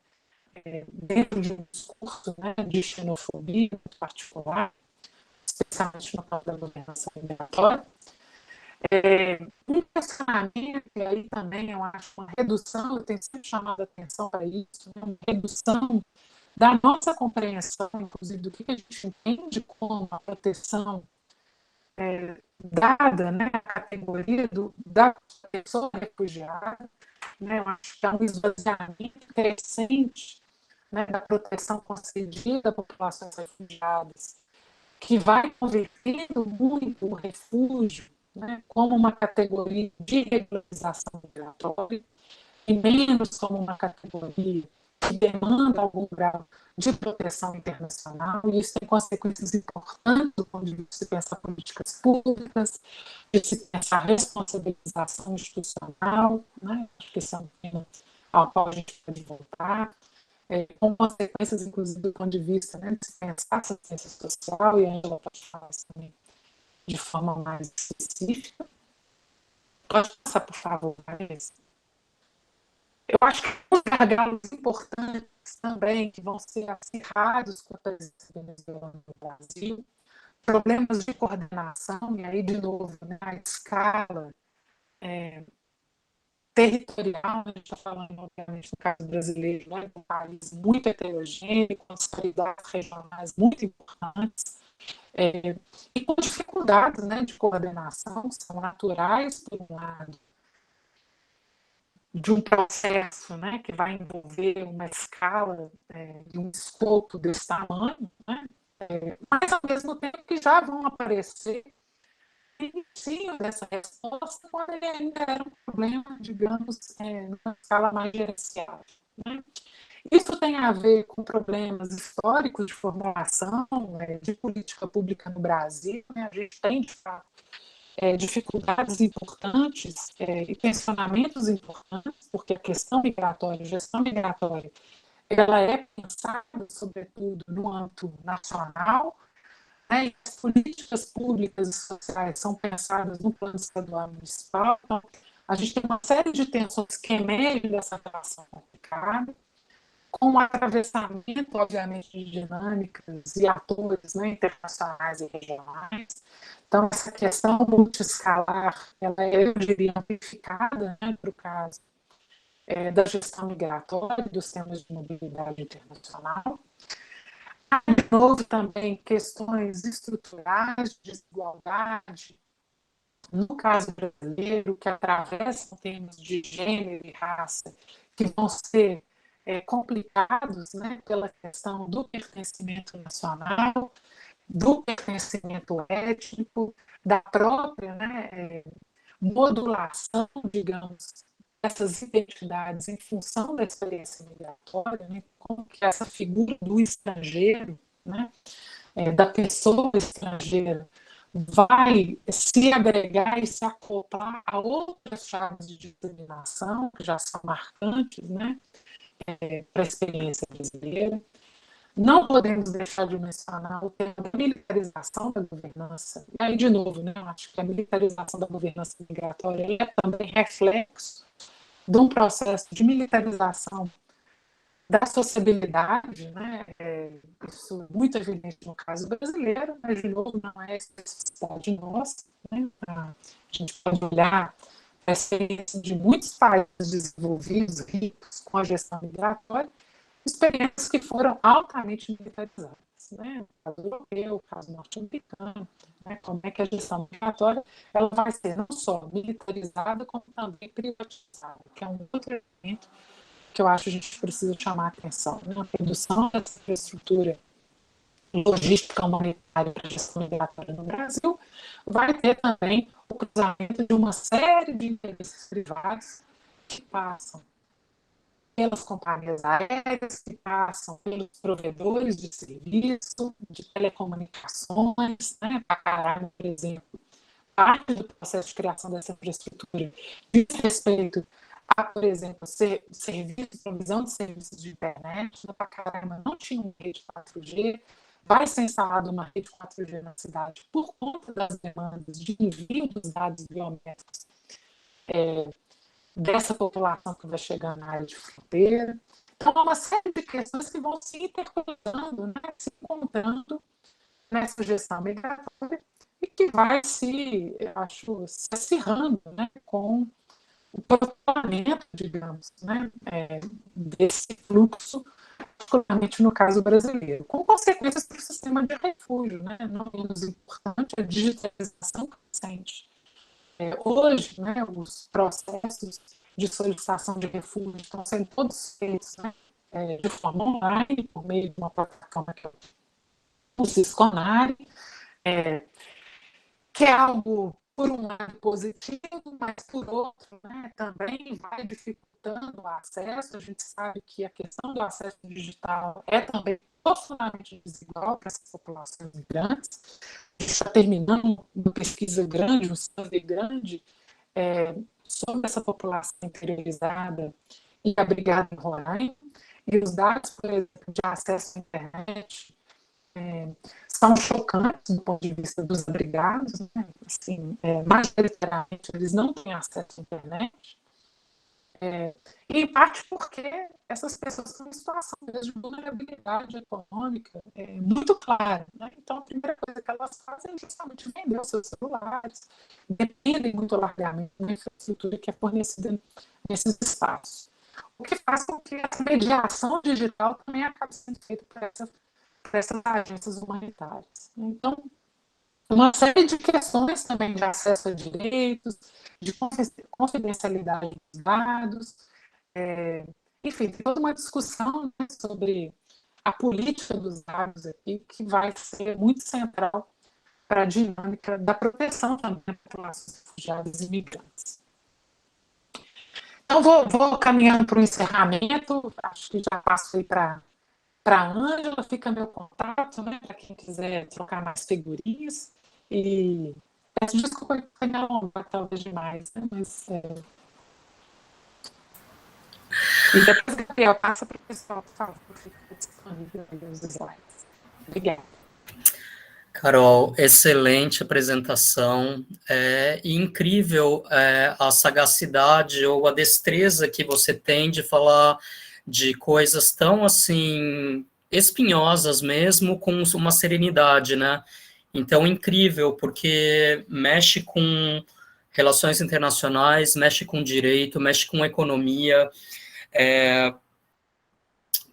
dentro de um discurso, né, de xenofobia em particular, especialmente no caso da governança migratória. Um questionamento, e aí também eu acho uma redução, eu tenho sempre chamado a atenção para isso, né, uma redução da nossa compreensão, inclusive, do que a gente entende como a proteção dada, né, a categoria da pessoa refugiada, né, eu acho que há um esvaziamento crescente, né, da proteção concedida a populações refugiadas, que vai convertendo muito o refúgio, né, como uma categoria de regularização migratória e menos como uma categoria que demanda algum grau de proteção internacional, e isso tem consequências importantes do ponto de vista de se pensar políticas públicas, de se pensar responsabilização institucional, né? Acho que esse é um tema ao qual a gente pode voltar, com consequências, inclusive, do ponto de vista, né, de se pensar essa ciência social, e a Angela pode falar isso também de forma mais específica. Pode passar, por favor, Vanessa. Eu acho que os gargalos importantes também, que vão ser acirrados com a presença venezuelana no Brasil, problemas de coordenação, e aí, de novo, né, a escala territorial, a gente está falando, obviamente, no caso brasileiro, né, de um país muito heterogêneo, com disparidades regionais muito importantes, e com dificuldades, né, de coordenação, são naturais, por um lado, de um processo, né, que vai envolver uma escala e um escopo desse tamanho, né, mas ao mesmo tempo que já vão aparecer inicio dessa resposta quando ele ainda era um problema, digamos, numa escala mais gerencial. Né? Isso tem a ver com problemas históricos de formulação de política pública no Brasil. Né? A gente tem, de fato, dificuldades importantes e questionamentos importantes, porque a questão migratória, a gestão migratória, ela é pensada, sobretudo, no âmbito nacional, né? E as políticas públicas e sociais são pensadas no plano estadual e municipal. Então, a gente tem uma série de tensões que emergem dessa relação complicada, com o atravessamento, obviamente, de dinâmicas e atores, né, internacionais e regionais. Então, essa questão multiescalar, ela é, eu diria, amplificada, né, para o caso da gestão migratória, dos temas de mobilidade internacional. Há, de novo, também questões estruturais de desigualdade, no caso brasileiro, que atravessam temas de gênero e raça, que vão ser complicados, né, pela questão do pertencimento nacional, do pertencimento étnico, da própria, né, modulação, digamos, dessas identidades em função da experiência migratória, né, como que essa figura do estrangeiro, né, da pessoa estrangeira, vai se agregar e se acoplar a outras chaves de discriminação, que já são marcantes, né, para a experiência brasileira. Não podemos deixar de mencionar o tema da militarização da governança. E aí, de novo, né, eu acho que a militarização da governança migratória é também reflexo de um processo de militarização da sociabilidade, né? Isso é muito evidente no caso brasileiro, mas, de novo, não é especificidade nossa. Né? A gente pode olhar a experiência de muitos países desenvolvidos, ricos, com a gestão migratória, experiências que foram altamente militarizadas. Né? O caso europeu, o caso norte-americano, né? Como é que a gestão migratória ela vai ser não só militarizada, como também privatizada, que é um outro elemento que eu acho que a gente precisa chamar a atenção. Né? A produção dessa infraestrutura logística humanitária para a gestão migratória no Brasil vai ter também o cruzamento de uma série de interesses privados que passam pelas companhias aéreas, que passam pelos provedores de serviço, de telecomunicações, né? Para por exemplo, parte do processo de criação dessa infraestrutura diz respeito a, por exemplo, serviços, provisão de serviços de internet. No Pacaraima não tinha uma rede 4G, vai ser instalada uma rede 4G na cidade por conta das demandas de envio dos dados biométricos dessa população que vai chegar na área de fronteira. Então, há uma série de questões que vão se intercruzando, né, se encontrando nessa gestão migratória e que vai se, eu acho, se acirrando, né, com o protocolamento, digamos, né, desse fluxo, particularmente no caso brasileiro, com consequências para o sistema de refúgio, né, não menos importante, a digitalização crescente. Hoje, né, os processos de solicitação de refúgio estão sendo todos feitos, né, de forma online, por meio de uma plataforma que é o Sisconare, que é algo, por um lado, positivo, mas, por outro, né, também vai dificultando o acesso. A gente sabe que a questão do acesso digital é também profundamente desigual para essas populações migrantes. A gente está terminando uma pesquisa grande, um survey grande, sobre essa população interiorizada e abrigada em Roraima, e os dados, por exemplo, de acesso à internet são chocantes do ponto de vista dos abrigados, né? Assim, majoritariamente eles não têm acesso à internet, e em parte porque essas pessoas estão em situação de vulnerabilidade econômica muito clara, né? Então, a primeira coisa que elas fazem é justamente vender os seus celulares, dependem muito largamente da infraestrutura que é fornecida nesses espaços. O que faz com que essa mediação digital também acabe sendo feita por essas agências humanitárias. Então, uma série de questões também de acesso a direitos, de confidencialidade dos dados, enfim, tem toda uma discussão, né, sobre a política dos dados aqui, que vai ser muito central para a dinâmica da proteção também das populações refugiadas e imigrantes. Então, vou caminhando para o encerramento, acho que já passo aí para a Ângela, fica meu contato, né, para quem quiser trocar mais figurinhas. E peço desculpa por me alongar talvez demais, né, mas... E depois, Gabriel, passa para o pessoal, por favor, fica disponível aí os slides. Obrigada. Carol, excelente apresentação. É incrível a sagacidade ou a destreza que você tem de falar de coisas tão, assim, espinhosas mesmo, com uma serenidade, né? Então, incrível, porque mexe com relações internacionais, mexe com direito, mexe com economia,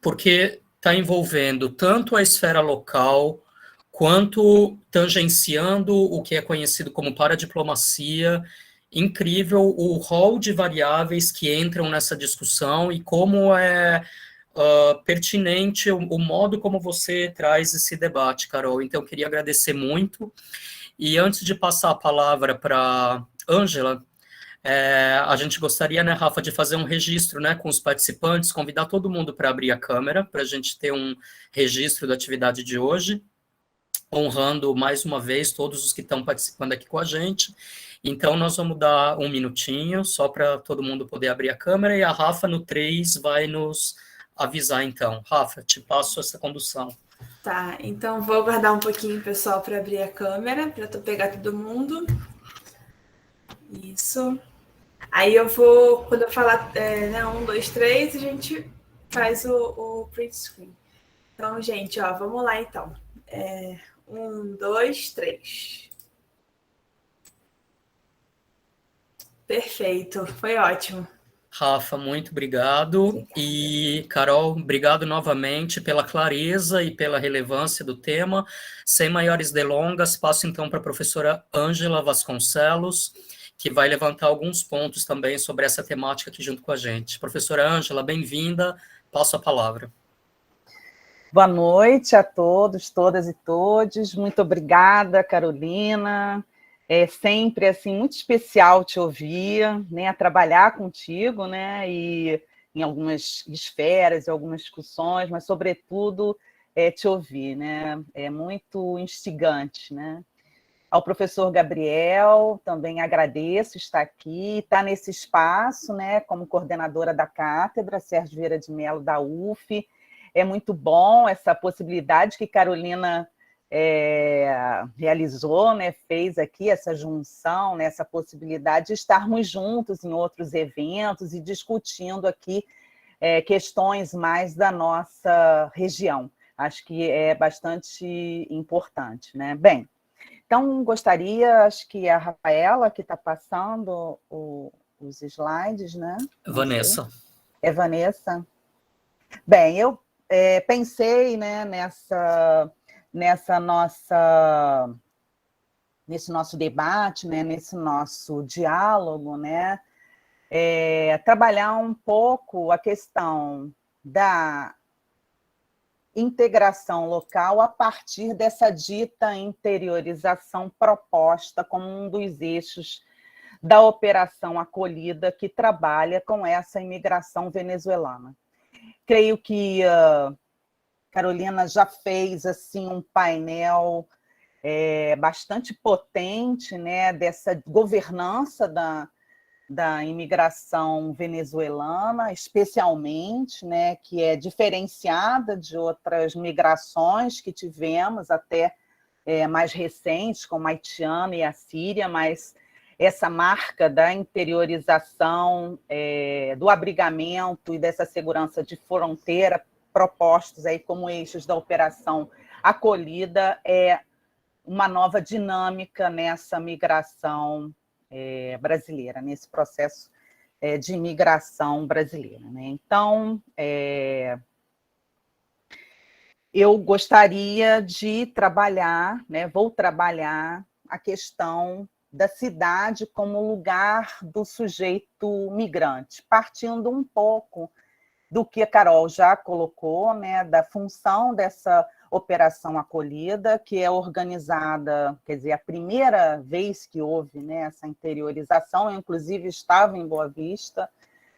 porque está envolvendo tanto a esfera local, quanto tangenciando o que é conhecido como paradiplomacia. Incrível o rol de variáveis que entram nessa discussão e como é pertinente o modo como você traz esse debate, Carol. Então, queria agradecer muito. E antes de passar a palavra para Ângela, a gente gostaria, né, Rafa, de fazer um registro, né, com os participantes, convidar todo mundo para abrir a câmera, para a gente ter um registro da atividade de hoje, honrando mais uma vez todos os que estão participando aqui com a gente. Então, nós vamos dar um minutinho, só para todo mundo poder abrir a câmera, e a Rafa, no 3, vai nos avisar, então. Rafa, te passo essa condução. Tá, então vou aguardar um pouquinho, pessoal, para abrir a câmera, para eu pegar todo mundo. Isso. Aí eu vou, quando eu falar 1, 2, 3, a gente faz o print screen. Então, gente, ó, vamos lá então. 1, 2, 3. Perfeito, foi ótimo. Rafa, muito obrigado. E, Carol, obrigado novamente pela clareza e pela relevância do tema. Sem maiores delongas, passo então para a professora Ângela Vasconcelos, que vai levantar alguns pontos também sobre essa temática aqui junto com a gente. Professora Ângela, bem-vinda, passo a palavra. Boa noite a todos, todas e todes. Muito obrigada, Carolina. É sempre assim muito especial te ouvir, né, trabalhar contigo, né, e em algumas esferas, em algumas discussões, mas sobretudo te ouvir, né, é muito instigante, né. Ao professor Gabriel também agradeço estar aqui, estar nesse espaço, né, como coordenadora da cátedra Sérgio Vieira de Mello da UF. É muito bom essa possibilidade que Carolina realizou, né, fez aqui essa junção, né, essa possibilidade de estarmos juntos em outros eventos e discutindo aqui questões mais da nossa região. Acho que é bastante importante, né? Bem, então gostaria, acho que é a Rafaela que está passando os slides, né? Vanessa. É Vanessa? Bem, eu pensei, né, nesse nosso debate, né, nesse nosso diálogo, né, trabalhar um pouco a questão da integração local a partir dessa dita interiorização proposta como um dos eixos da Operação Acolhida, que trabalha com essa imigração venezuelana. Creio que Carolina já fez assim um painel bastante potente, né, dessa governança da imigração venezuelana, especialmente, né, que é diferenciada de outras migrações que tivemos, até mais recentes, como a haitiana e a síria, mas essa marca da interiorização, do abrigamento e dessa segurança de fronteira, propostos aí como eixos da Operação Acolhida, é uma nova dinâmica nessa migração brasileira, nesse processo de imigração brasileira, né? Então, eu gostaria de trabalhar, né, vou trabalhar a questão da cidade como lugar do sujeito migrante, partindo um pouco do que a Carol já colocou, né, da função dessa Operação Acolhida, que é organizada, quer dizer, a primeira vez que houve, né, essa interiorização, eu, inclusive, estava em Boa Vista,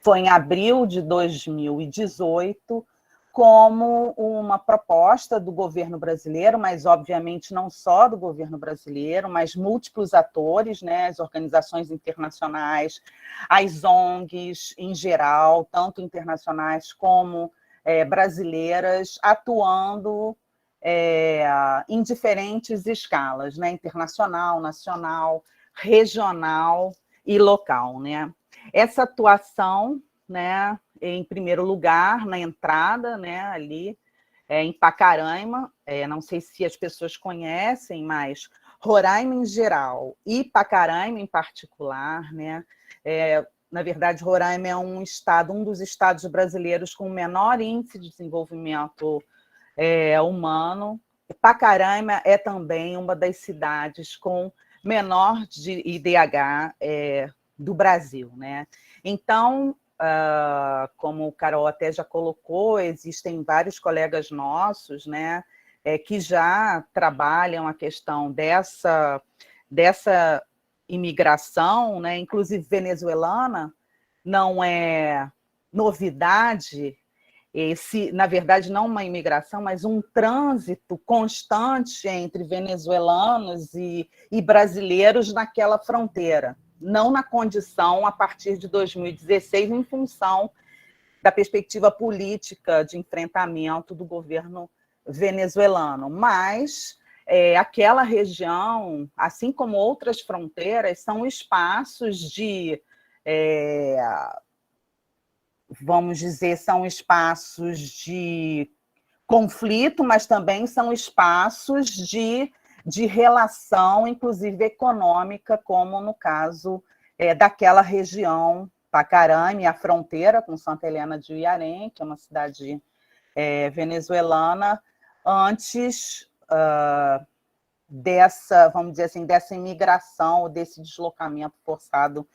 foi em abril de 2018, como uma proposta do governo brasileiro, mas, obviamente, não só do governo brasileiro, mas múltiplos atores, né, as organizações internacionais, as ONGs em geral, tanto internacionais como brasileiras, atuando em diferentes escalas, né, internacional, nacional, regional e local, né. Essa atuação, né, em primeiro lugar, na entrada, né, ali em Pacaraima, não sei se as pessoas conhecem, mas Roraima em geral e Pacaraima em particular, né, na verdade, Roraima é um dos estados brasileiros com o menor índice de desenvolvimento humano. Pacaraima é também uma das cidades com menor de IDH do Brasil, né? Então, como o Carol até já colocou, existem vários colegas nossos, né, que já trabalham a questão dessa imigração, né, inclusive venezuelana, não é novidade, na verdade, não uma imigração, mas um trânsito constante entre venezuelanos e brasileiros naquela fronteira, não na condição a partir de 2016, em função da perspectiva política de enfrentamento do governo venezuelano. Mas aquela região, assim como outras fronteiras, são espaços de, vamos dizer, são espaços de conflito, mas também são espaços de relação, inclusive econômica, como no caso daquela região, Pacaraima, a fronteira com Santa Helena de Iarém, que é uma cidade venezuelana, antes dessa, vamos dizer assim, dessa imigração, desse deslocamento forçado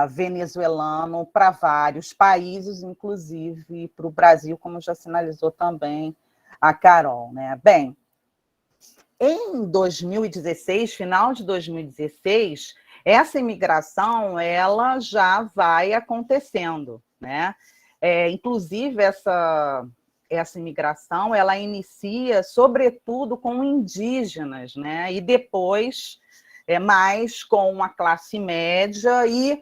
venezuelano para vários países, inclusive para o Brasil, como já sinalizou também a Carol, né? Bem, em 2016, final de 2016, essa imigração ela já vai acontecendo, né? Inclusive, essa imigração ela inicia, sobretudo, com indígenas, né? E depois, mais com a classe média e,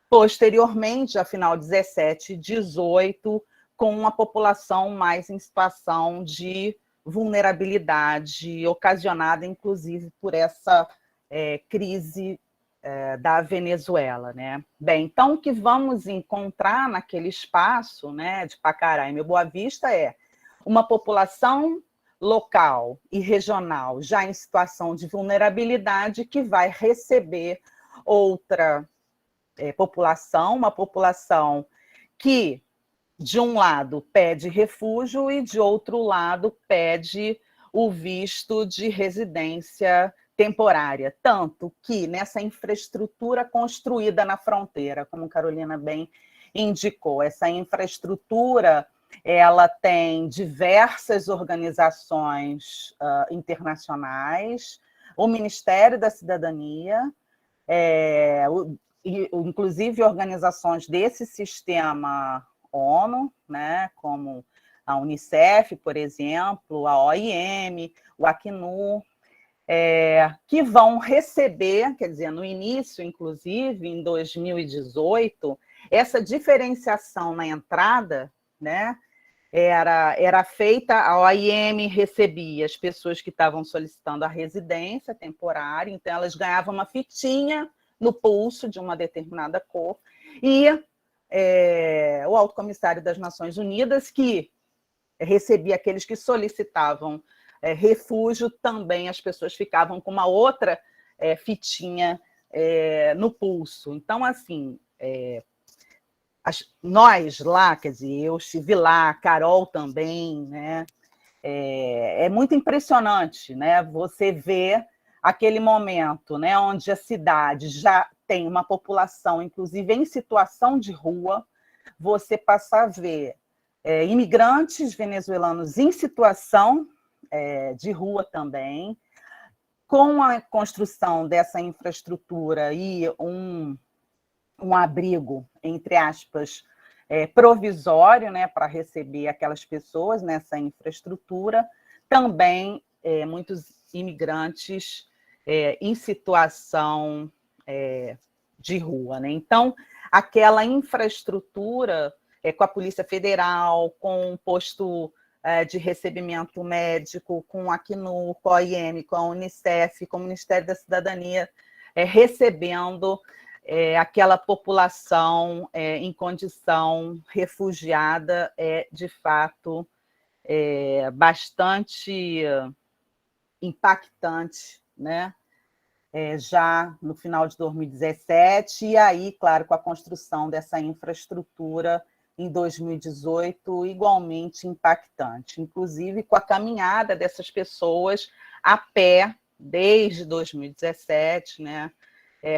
posteriormente, afinal, 17 e 18, com a população mais em situação de vulnerabilidade ocasionada, inclusive, por essa crise da Venezuela, né? Bem, então, o que vamos encontrar naquele espaço, né, de Pacaraima e Boa Vista é uma população local e regional já em situação de vulnerabilidade que vai receber outra população, uma população que, de um lado, pede refúgio e, de outro lado, pede o visto de residência temporária. Tanto que, nessa infraestrutura construída na fronteira, como Carolina bem indicou, essa infraestrutura ela tem diversas organizações internacionais, o Ministério da Cidadania, inclusive organizações desse sistema ONU, né, como a Unicef, por exemplo, a OIM, o Acnur, que vão receber, quer dizer, no início, inclusive, em 2018, essa diferenciação na entrada, né, era feita, a OIM recebia as pessoas que estavam solicitando a residência temporária, então elas ganhavam uma fitinha no pulso de uma determinada cor, e o Alto Comissário das Nações Unidas, que recebia aqueles que solicitavam refúgio, também as pessoas ficavam com uma outra fitinha no pulso. Então, assim, nós lá, quer dizer, eu estive lá, a Carol também, né? É muito impressionante, né? Você vê aquele momento, né, onde a cidade já tem uma população, inclusive em situação de rua, você passa a ver imigrantes venezuelanos em situação de rua também, com a construção dessa infraestrutura e um abrigo, entre aspas, provisório, né, para receber aquelas pessoas nessa infraestrutura, também muitos imigrantes em situação de rua, né? Então, aquela infraestrutura com a Polícia Federal, com o posto de recebimento médico, com a Acnur, com a OIM, com a Unicef, com o Ministério da Cidadania, recebendo aquela população em condição refugiada de fato, bastante impactante, né? Já no final de 2017, e aí, claro, com a construção dessa infraestrutura em 2018, igualmente impactante, inclusive com a caminhada dessas pessoas a pé desde 2017, né?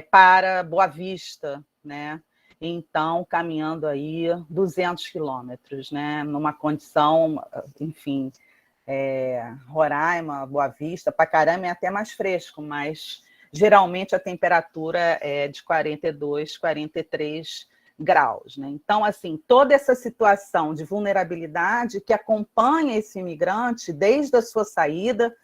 Para Boa Vista, né? Então, caminhando aí 200 quilômetros, né? Numa condição, enfim, Roraima, Boa Vista, Pacaraima é até mais fresco, mas geralmente a temperatura é de 42, 43 graus, né? Então, assim, toda essa situação de vulnerabilidade que acompanha esse imigrante desde a sua saída,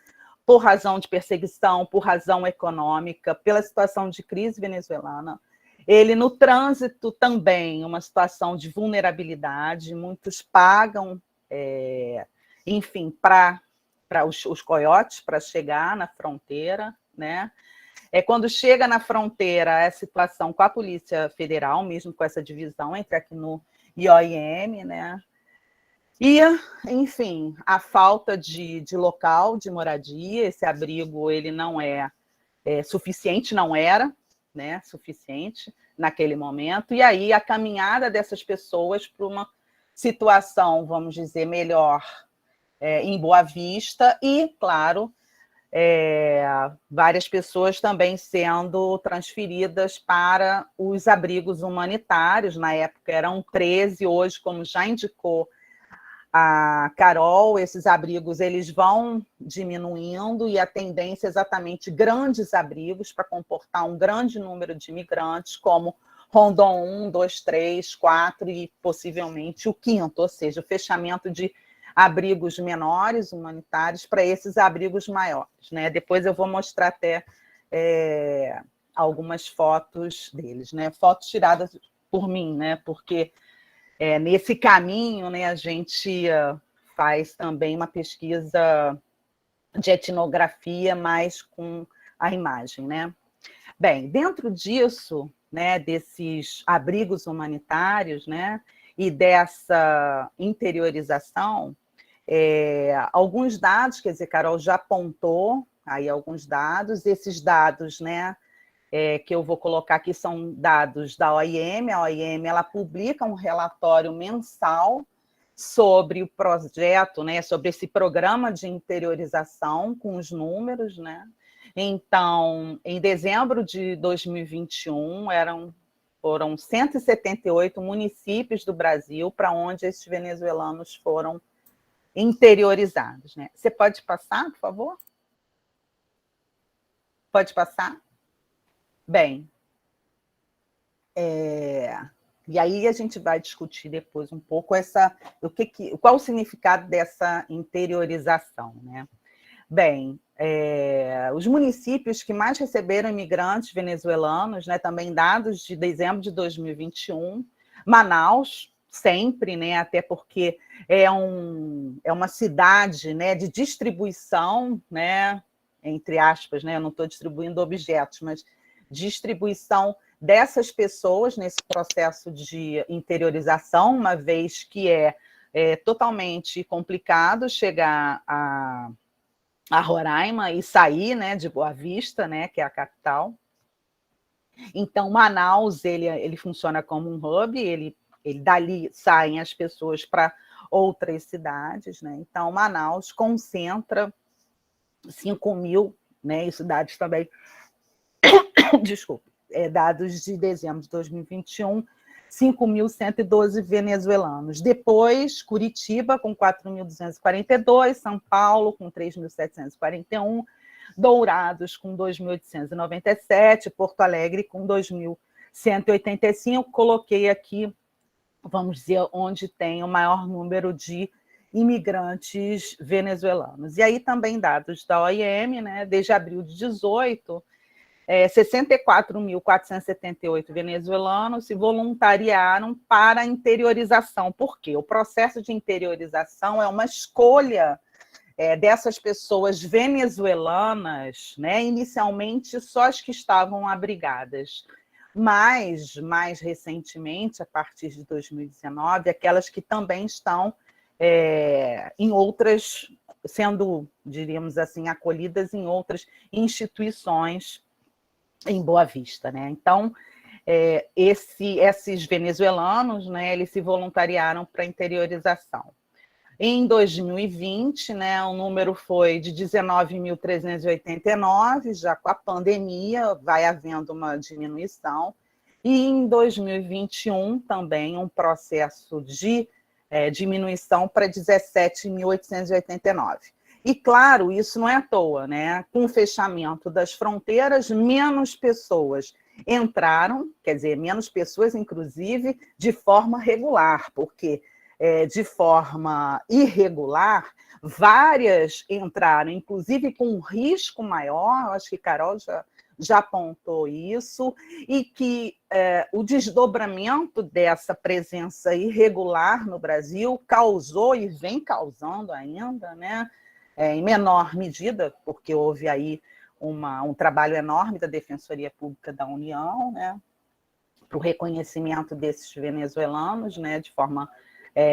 por razão de perseguição, por razão econômica, pela situação de crise venezuelana. Ele, no trânsito, também, uma situação de vulnerabilidade, muitos pagam, enfim, para os coiotes, para chegar na fronteira, né? Quando chega na fronteira, a situação com a Polícia Federal, mesmo com essa divisão entre Acnur e OIM, né? E, enfim, a falta de local de moradia, esse abrigo ele não suficiente, não era, né, suficiente naquele momento, e aí a caminhada dessas pessoas para uma situação, vamos dizer, melhor em Boa Vista e, claro, várias pessoas também sendo transferidas para os abrigos humanitários, na época eram 13, hoje, como já indicou a Carol, esses abrigos eles vão diminuindo e a tendência é exatamente grandes abrigos para comportar um grande número de imigrantes, como Rondon 1, 2, 3, 4 e possivelmente o 5º, ou seja, o fechamento de abrigos menores, humanitários, para esses abrigos maiores, né? Depois eu vou mostrar até algumas fotos deles, né? Fotos tiradas por mim, né? Porque nesse caminho, né, a gente faz também uma pesquisa de etnografia, mais com a imagem, né? Bem, dentro disso, né, desses abrigos humanitários, né, e dessa interiorização, alguns dados, quer dizer, Carol já apontou aí alguns dados, esses dados, né, que eu vou colocar aqui são dados da OIM. A OIM ela publica um relatório mensal sobre o projeto, né, sobre esse programa de interiorização com os números, né? Então, em dezembro de 2021, foram 178 municípios do Brasil para onde esses venezuelanos foram interiorizados, né? Você pode passar, por favor? Pode passar? Bem, e aí a gente vai discutir depois um pouco qual o significado dessa interiorização, né? Bem, os municípios que mais receberam imigrantes venezuelanos, né, também dados de dezembro de 2021, Manaus, sempre, né, até porque é uma cidade, né, de distribuição, né, entre aspas, né, eu não estou distribuindo objetos, mas distribuição dessas pessoas nesse processo de interiorização, uma vez que é totalmente complicado chegar a Roraima e sair, né, de Boa Vista, né, que é a capital. Então, Manaus ele funciona como um hub, ele dali saem as pessoas para outras cidades, né? Então, Manaus concentra 5.000, né, e cidades também, desculpe, dados de dezembro de 2021, 5.112 venezuelanos. Depois, Curitiba, com 4.242, São Paulo, com 3.741, Dourados, com 2.897, Porto Alegre, com 2.185. Coloquei aqui, vamos dizer, onde tem o maior número de imigrantes venezuelanos. E aí também dados da OIM, né, desde abril de 2018, 64.478 venezuelanos se voluntariaram para a interiorização. Por quê? O processo de interiorização é uma escolha dessas pessoas venezuelanas, né, inicialmente só as que estavam abrigadas, mas, mais recentemente, a partir de 2019, aquelas que também estão em outras, sendo, diríamos assim, acolhidas em outras instituições em Boa Vista, né? Então, esses venezuelanos, né, eles se voluntariaram para a interiorização. Em 2020, né, o número foi de 19.389, já com a pandemia vai havendo uma diminuição, e em 2021 também um processo de diminuição para 17.889. E, claro, isso não é à toa, né? Com o fechamento das fronteiras, menos pessoas entraram, quer dizer, menos pessoas, inclusive, de forma regular, porque de forma irregular, várias entraram, inclusive com um risco maior, acho que Carol já apontou isso, e que o desdobramento dessa presença irregular no Brasil causou e vem causando ainda, né? Em menor medida, porque houve aí um trabalho enorme da Defensoria Pública da União, né, para o reconhecimento desses venezuelanos, né, de forma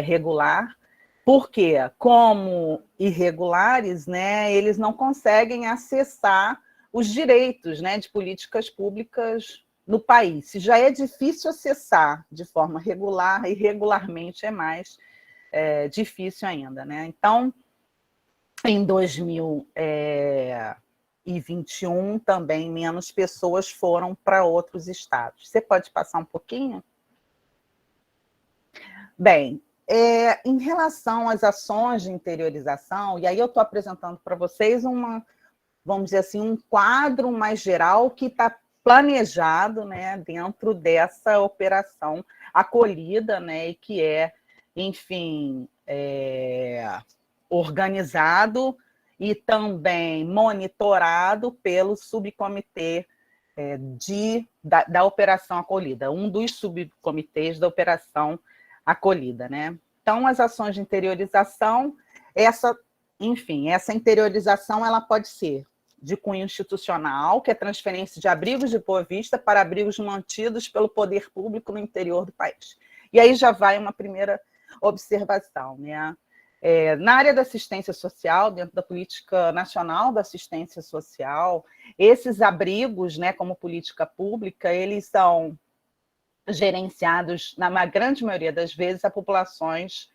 regular, porque, como irregulares, né, eles não conseguem acessar os direitos, né, de políticas públicas no país. Se já é difícil acessar de forma regular, irregularmente é mais difícil ainda, né? Então, em 2021, também menos pessoas foram para outros estados. Você pode passar um pouquinho? Bem, em relação às ações de interiorização, e aí eu estou apresentando para vocês vamos dizer assim, um quadro mais geral que está planejado, né, dentro dessa operação acolhida, né, e que enfim, organizado e também monitorado pelo subcomitê da Operação Acolhida, um dos subcomitês da Operação Acolhida, né? Então, as ações de interiorização, enfim, essa interiorização ela pode ser de cunho institucional, que é transferência de abrigos de Boa Vista para abrigos mantidos pelo poder público no interior do país. E aí já vai uma primeira observação, né? Na área da assistência social, dentro da Política Nacional da Assistência Social, esses abrigos, né, como política pública, eles são gerenciados, na grande maioria das vezes, a populações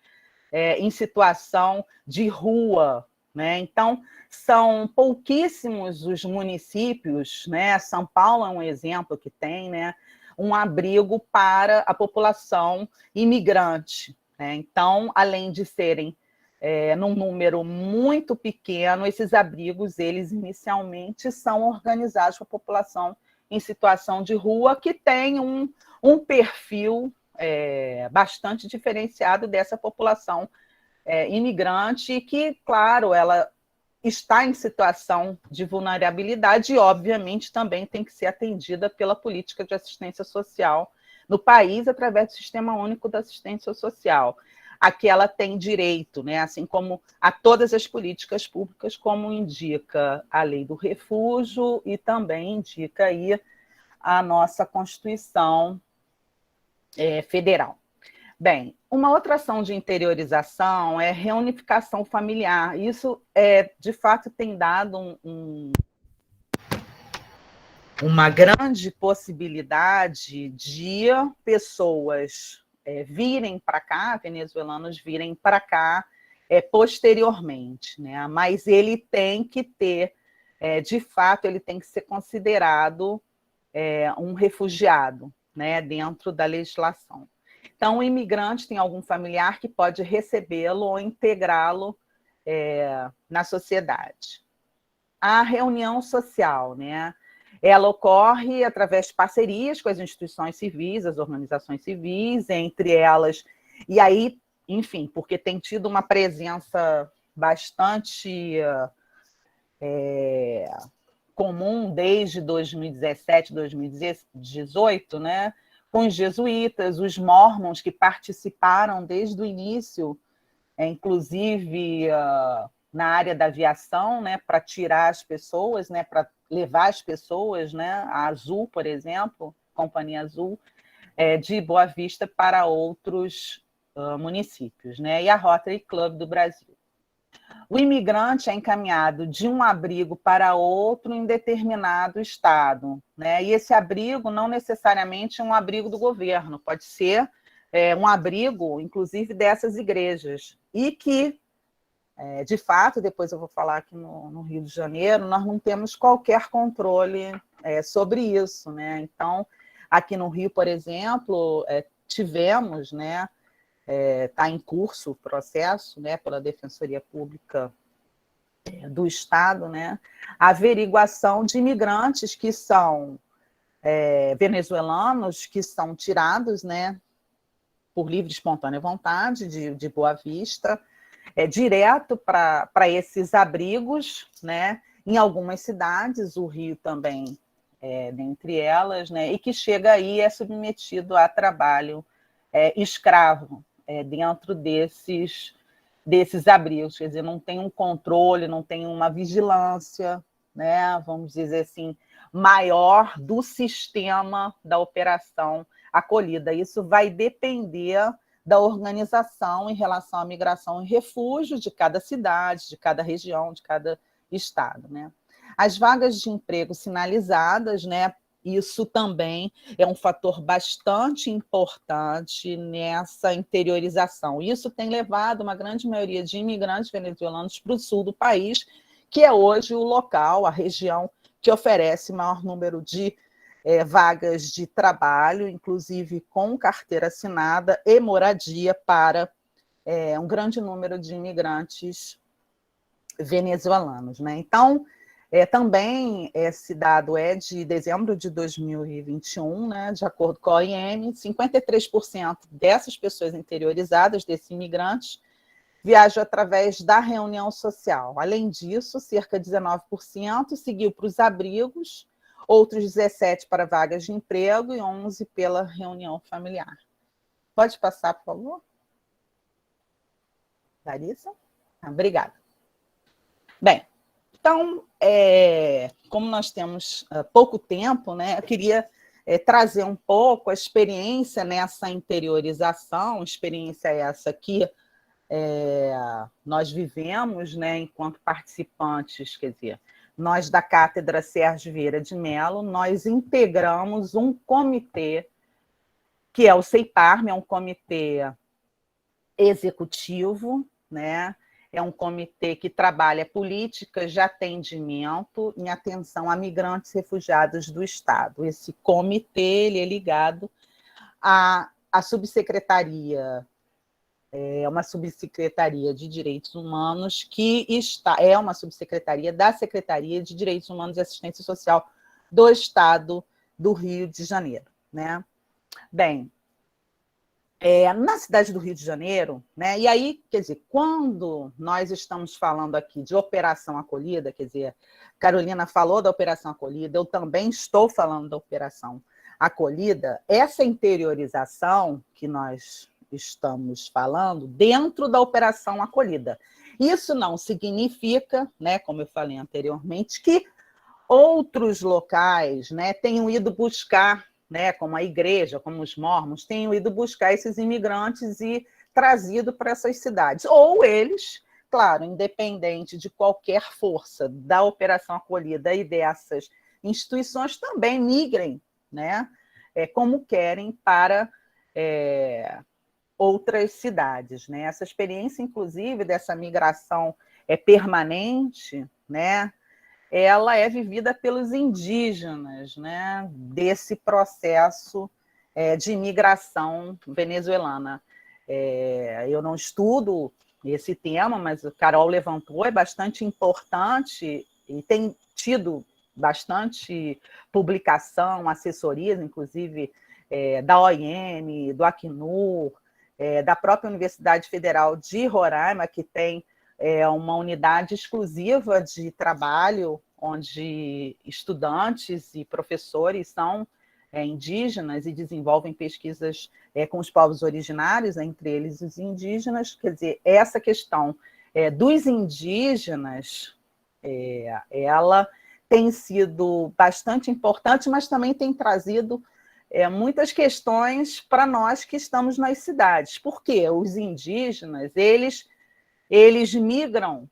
em situação de rua, né? Então, são pouquíssimos os municípios, né? São Paulo é um exemplo que tem, né? Um abrigo para a população imigrante, né? Então, além de serem num número muito pequeno, esses abrigos, eles inicialmente são organizados para a população em situação de rua, que tem um perfil bastante diferenciado dessa população imigrante, que, claro, ela está em situação de vulnerabilidade e, obviamente, também tem que ser atendida pela política de assistência social no país, através do Sistema Único da Assistência Social. Aqui ela tem direito, né, assim como a todas as políticas públicas, como indica a Lei do Refúgio e também indica aí a nossa Constituição Federal. Bem, uma outra ação de interiorização é reunificação familiar. Isso, de fato, tem dado uma grande possibilidade de pessoas virem para cá, venezuelanos virem para cá posteriormente, né? Mas ele tem que ter, de fato, ele tem que ser considerado um refugiado, né, dentro da legislação. Então, o imigrante tem algum familiar que pode recebê-lo ou integrá-lo na sociedade. A reunião social, né? Ela ocorre através de parcerias com as instituições civis, as organizações civis, entre elas, e aí, enfim, porque tem tido uma presença bastante comum desde 2017, 2018, né? Com os jesuítas, os mormons que participaram desde o início, inclusive na área da aviação, né, para tirar as pessoas, né, para levar as pessoas, né, a Azul, por exemplo, Companhia Azul, de Boa Vista para outros municípios, né, e a Rotary Club do Brasil. O imigrante é encaminhado de um abrigo para outro em determinado estado, né? E esse abrigo não necessariamente é um abrigo do governo, pode ser um abrigo, inclusive, dessas igrejas. E que, de fato, depois eu vou falar aqui no Rio de Janeiro, nós não temos qualquer controle sobre isso, né? Então, aqui no Rio, por exemplo, tivemos, né? Está em curso o processo, né, pela Defensoria Pública do Estado, né, a averiguação de imigrantes que são venezuelanos, que são tirados, né, por livre e espontânea vontade de Boa Vista, direto para esses abrigos, né, em algumas cidades, o Rio também dentre elas, né, e que chega aí submetido a trabalho escravo, dentro desses abrigos, quer dizer, não tem um controle, não tem uma vigilância, né, vamos dizer assim, maior do sistema da operação acolhida. Isso vai depender da organização em relação à migração e refúgio de cada cidade, de cada região, de cada estado, né? As vagas de emprego sinalizadas, né, isso também é um fator bastante importante nessa interiorização. Isso tem levado uma grande maioria de imigrantes venezuelanos para o sul do país, que é hoje o local, a região que oferece maior número de vagas de trabalho, inclusive com carteira assinada e moradia para um grande número de imigrantes venezuelanos, né? Então, também esse dado é de dezembro de 2021, né, de acordo com a OIM, 53% dessas pessoas interiorizadas, desses imigrantes, viajam através da reunião social. Além disso, cerca de 19% seguiu para os abrigos, outros 17% para vagas de emprego e 11% pela reunião familiar. Pode passar, por favor? Larissa? Obrigada. Bem, então, como nós temos pouco tempo, né, eu queria trazer um pouco a experiência nessa interiorização, experiência essa que nós vivemos, né, enquanto participantes, quer dizer, nós da Cátedra Sérgio Vieira de Mello, nós integramos um comitê, que é o CEIPARM, é um comitê executivo, né? É um comitê que trabalha políticas de atendimento em atenção a migrantes refugiados do Estado. Esse comitê ele é ligado à subsecretaria, é uma subsecretaria de Direitos Humanos, que é uma subsecretaria da Secretaria de Direitos Humanos e Assistência Social do Estado do Rio de Janeiro, né? Bem, na cidade do Rio de Janeiro, né? E aí, quer dizer, quando nós estamos falando aqui de Operação Acolhida, quer dizer, Carolina falou da Operação Acolhida, eu também estou falando da Operação Acolhida, essa interiorização que nós estamos falando dentro da Operação Acolhida. Isso não significa, né, como eu falei anteriormente, que outros locais, né, tenham ido buscar, né, como a igreja, como os mormons, tenham ido buscar esses imigrantes e trazido para essas cidades. Ou eles, claro, independente de qualquer força da Operação Acolhida e dessas instituições, também migrem, né, como querem, para outras cidades, né? Essa experiência, inclusive, dessa migração permanente, né? Ela é vivida pelos indígenas, né? Desse processo de imigração venezuelana. Eu não estudo esse tema, mas o Carol levantou, é bastante importante e tem tido bastante publicação, assessorias, inclusive da OIM, do Acnur, da própria Universidade Federal de Roraima, que tem uma unidade exclusiva de trabalho, onde estudantes e professores são indígenas e desenvolvem pesquisas com os povos originários, entre eles os indígenas. Quer dizer, essa questão dos indígenas, ela tem sido bastante importante, mas também tem trazido muitas questões para nós que estamos nas cidades. Por quê? Os indígenas, eles migram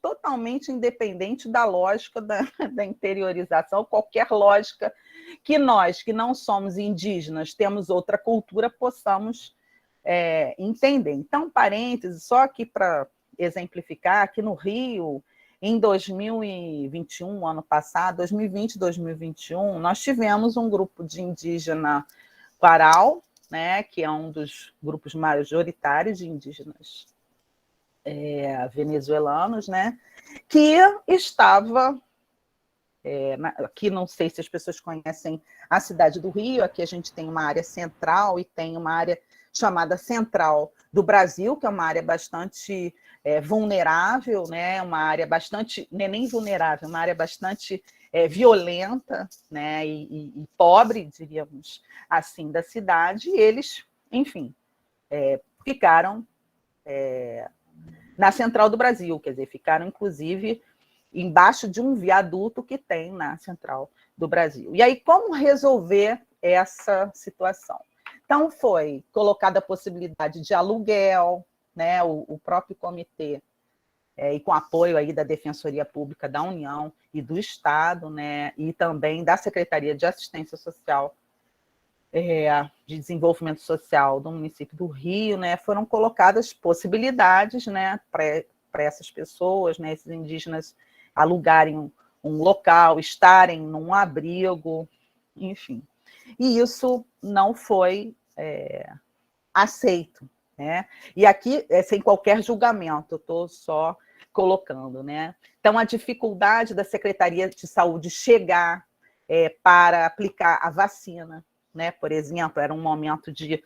totalmente independente da lógica da interiorização, qualquer lógica que nós, que não somos indígenas, temos outra cultura, possamos entender. Então, parênteses, só aqui para exemplificar, aqui no Rio, em 2021, ano passado, 2020 e 2021, nós tivemos um grupo de indígena Quaral, né, que é um dos grupos majoritários de indígenas venezuelanos, né, que estava aqui, não sei se as pessoas conhecem a cidade do Rio, aqui a gente tem uma área central e tem uma área chamada Central do Brasil, que é uma área bastante vulnerável, né, uma área bastante, nem vulnerável, uma área bastante violenta, né, e pobre, diríamos assim, da cidade, e eles, enfim, ficaram na Central do Brasil, quer dizer, ficaram, inclusive, embaixo de um viaduto que tem na Central do Brasil. E aí, como resolver essa situação? Então, foi colocada a possibilidade de aluguel, né, o próprio comitê, e com apoio aí da Defensoria Pública da União e do Estado, né, e também da Secretaria de Assistência Social, de Desenvolvimento Social do município do Rio, né, foram colocadas possibilidades, né, para essas pessoas, né, esses indígenas, alugarem um local, estarem num abrigo, enfim. E isso não foi aceito, né? E aqui, sem qualquer julgamento, eu estou só colocando, né? Então, a dificuldade da Secretaria de Saúde chegar para aplicar a vacina, né? Por exemplo, era um momento de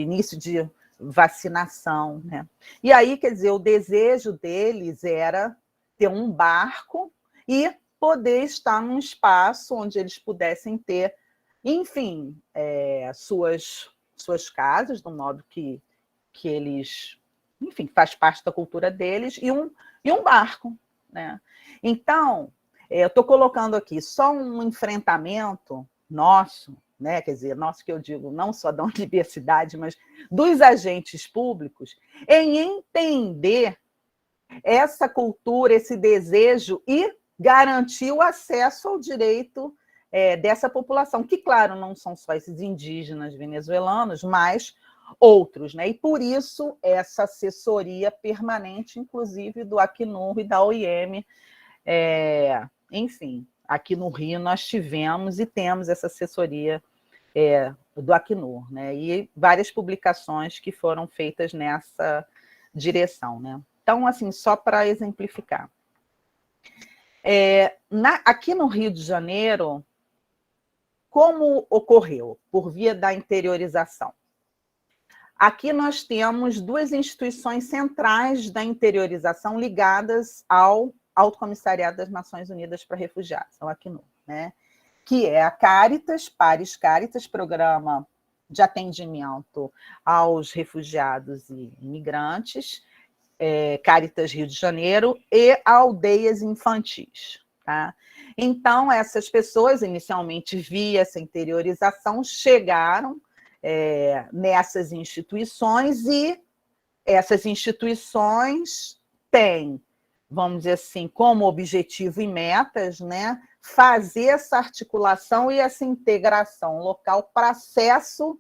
início de vacinação, né? E aí, quer dizer, o desejo deles era ter um barco e poder estar num espaço onde eles pudessem ter, enfim, suas casas, do modo que eles enfim, faz parte da cultura deles, e um barco, né? Então, eu estou colocando aqui só um enfrentamento nosso, né? Quer dizer, nosso que eu digo, não só da universidade, mas dos agentes públicos, em entender essa cultura, esse desejo e garantir o acesso ao direito dessa população, que, claro, não são só esses indígenas venezuelanos, mas outros, né? E por isso essa assessoria permanente, inclusive do Acnur e da OIM, enfim, aqui no Rio nós tivemos e temos essa assessoria do Acnur, né? E várias publicações que foram feitas nessa direção, né? Então, assim, só para exemplificar. Aqui no Rio de Janeiro, como ocorreu? Por via da interiorização. Aqui nós temos duas instituições centrais da interiorização ligadas ao Alto Comissariado das Nações Unidas para Refugiados, ao Acnur, né? Que é a Caritas, Pares Caritas, Programa de Atendimento aos Refugiados e Imigrantes, Caritas Rio de Janeiro, e Aldeias Infantis. Tá? Então, essas pessoas, inicialmente via essa interiorização, chegaram nessas instituições, e essas instituições têm, vamos dizer assim, como objetivo e metas, né, fazer essa articulação e essa integração local para acesso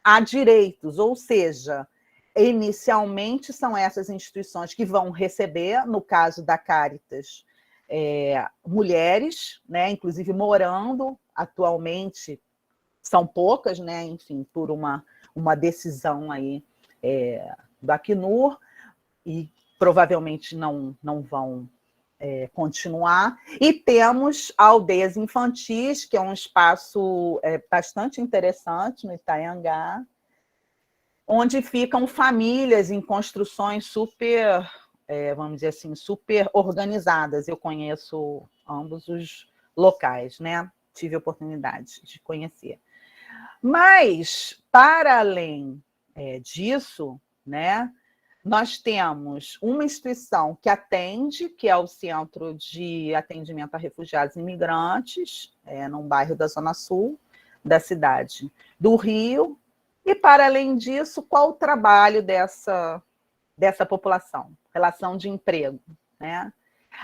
a direitos, ou seja, inicialmente são essas instituições que vão receber, no caso da Caritas, mulheres, né, inclusive morando atualmente, são poucas, né, enfim, por uma decisão aí do Acnur, e provavelmente não vão continuar. E temos Aldeias Infantis, que é um espaço bastante interessante no Itanhangá, onde ficam famílias em construções super, vamos dizer assim, super organizadas. Eu conheço ambos os locais, né? Tive a oportunidade de conhecer. Mas, para além disso, né, nós temos uma instituição que atende, que é o Centro de Atendimento a Refugiados e Imigrantes, num bairro da Zona Sul da cidade do Rio. E, para além disso, qual o trabalho dessa população? Relação de emprego, né?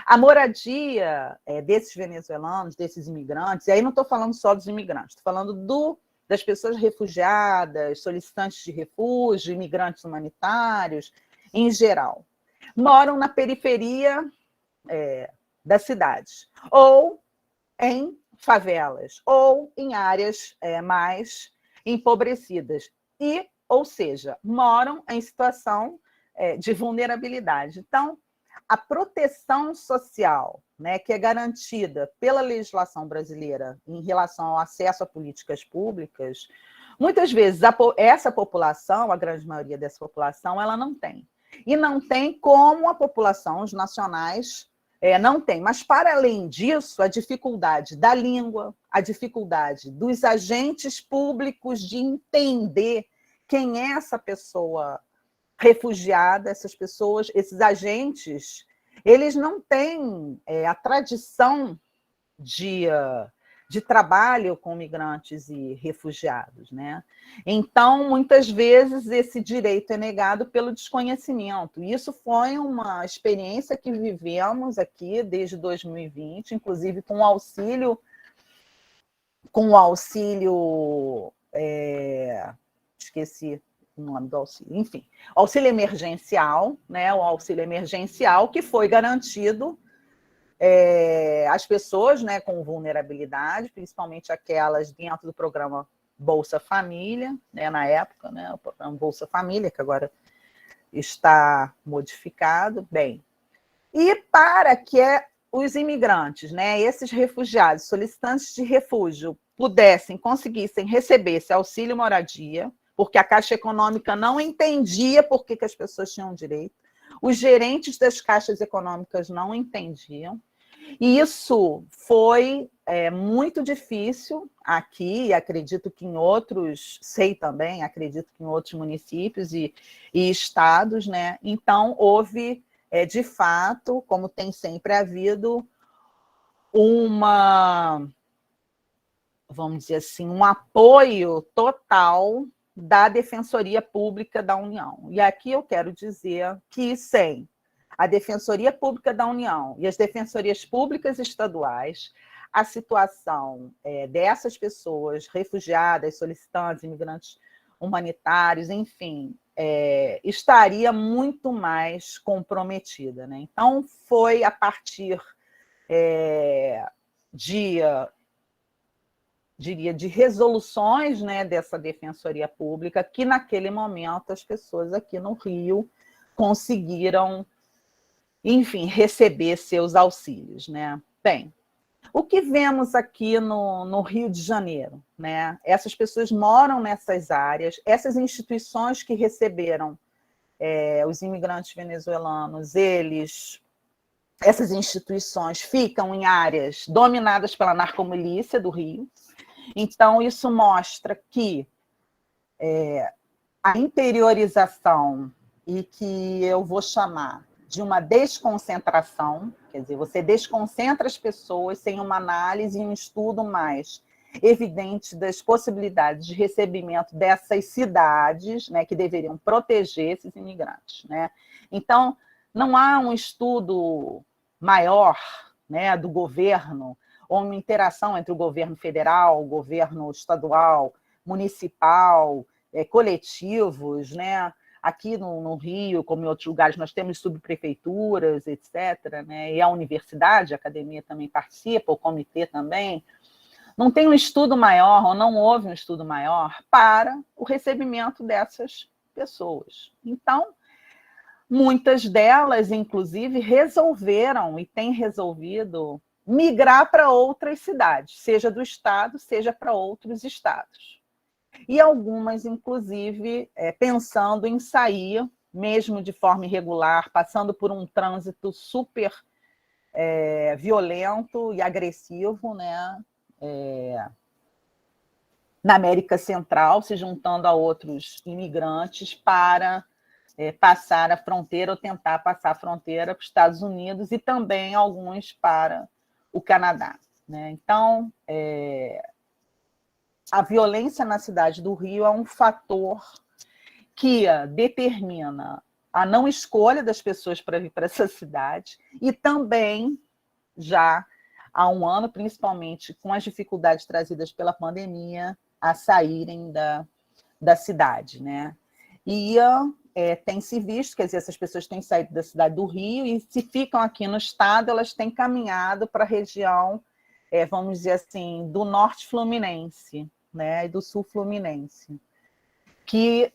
A moradia desses venezuelanos, desses imigrantes, e aí não estou falando só dos imigrantes, estou falando das pessoas refugiadas, solicitantes de refúgio, imigrantes humanitários, em geral, moram na periferia da cidade, ou em favelas, ou em áreas mais empobrecidas, ou seja, moram em situação de vulnerabilidade. Então, a proteção social, né, que é garantida pela legislação brasileira em relação ao acesso a políticas públicas, muitas vezes essa população, a grande maioria dessa população, ela não tem. E não tem como a população, os nacionais, não tem. Mas, para além disso, a dificuldade da língua, a dificuldade dos agentes públicos de entender quem é essa pessoa refugiada, essas pessoas, esses agentes, eles não têm a tradição de trabalho com migrantes e refugiados, né? Então, muitas vezes, esse direito é negado pelo desconhecimento. Isso foi uma experiência que vivemos aqui desde 2020, inclusive com o auxílio, esqueci o nome do auxílio, enfim, auxílio emergencial, né? O auxílio emergencial que foi garantido às pessoas, né, com vulnerabilidade, principalmente aquelas dentro do programa Bolsa Família, né, na época, né, o programa Bolsa Família, que agora está modificado, bem. E para que os imigrantes, né, esses refugiados, solicitantes de refúgio, conseguissem receber esse auxílio moradia, porque a Caixa Econômica não entendia por que as pessoas tinham direito, os gerentes das caixas econômicas não entendiam, E isso foi muito difícil aqui, acredito que em outros, sei também, acredito que em outros municípios e estados, né? Então, houve, de fato, como tem sempre havido, vamos dizer assim, um apoio total da Defensoria Pública da União. E aqui eu quero dizer que sem a Defensoria Pública da União e as defensorias públicas estaduais, a situação dessas pessoas, refugiadas, solicitantes, imigrantes humanitários, enfim, estaria muito mais comprometida, né? Então, foi a partir de resoluções, né, dessa Defensoria Pública, que naquele momento as pessoas aqui no Rio conseguiram, enfim, receber seus auxílios, né? Bem, o que vemos aqui no Rio de Janeiro, né? Essas pessoas moram nessas áreas, essas instituições que receberam os imigrantes venezuelanos, essas instituições ficam em áreas dominadas pela narcomilícia do Rio. Então, isso mostra que a interiorização e que eu vou chamar de uma desconcentração, quer dizer, você desconcentra as pessoas sem uma análise e um estudo mais evidente das possibilidades de recebimento dessas cidades, né, que deveriam proteger esses imigrantes, né? Então, não há um estudo maior, né, do governo, ou uma interação entre o governo federal, o governo estadual, municipal, coletivos, né? Aqui no Rio, como em outros lugares, nós temos subprefeituras, etc., né? E a universidade, a academia também participa, o comitê também. Não tem um estudo maior, ou não houve um estudo maior, para o recebimento dessas pessoas. Então, muitas delas, inclusive, resolveram, e têm resolvido, migrar para outras cidades, seja do estado, seja para outros estados. E algumas, inclusive, pensando em sair, mesmo de forma irregular, passando por um trânsito super violento e agressivo, né? Na América Central, se juntando a outros imigrantes para passar a fronteira ou tentar passar a fronteira para os Estados Unidos e também alguns para o Canadá, né? Então, a violência na cidade do Rio é um fator que determina a não escolha das pessoas para vir para essa cidade e também, já há um ano, principalmente com as dificuldades trazidas pela pandemia, a saírem da cidade, né? E tem se visto, quer dizer, essas pessoas têm saído da cidade do Rio e se ficam aqui no estado, elas têm caminhado para a região, vamos dizer assim, do norte fluminense, né, e do sul fluminense, que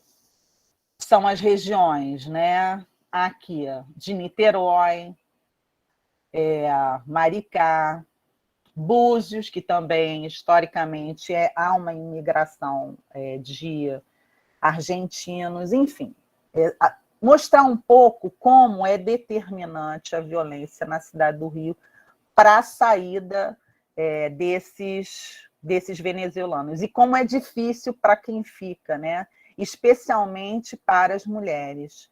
são as regiões, né, aqui de Niterói, Maricá, Búzios, que também, historicamente, há uma imigração de argentinos, enfim. Mostrar um pouco como é determinante a violência na cidade do Rio para a saída desses venezuelanos, e como é difícil para quem fica, né? Especialmente para as mulheres.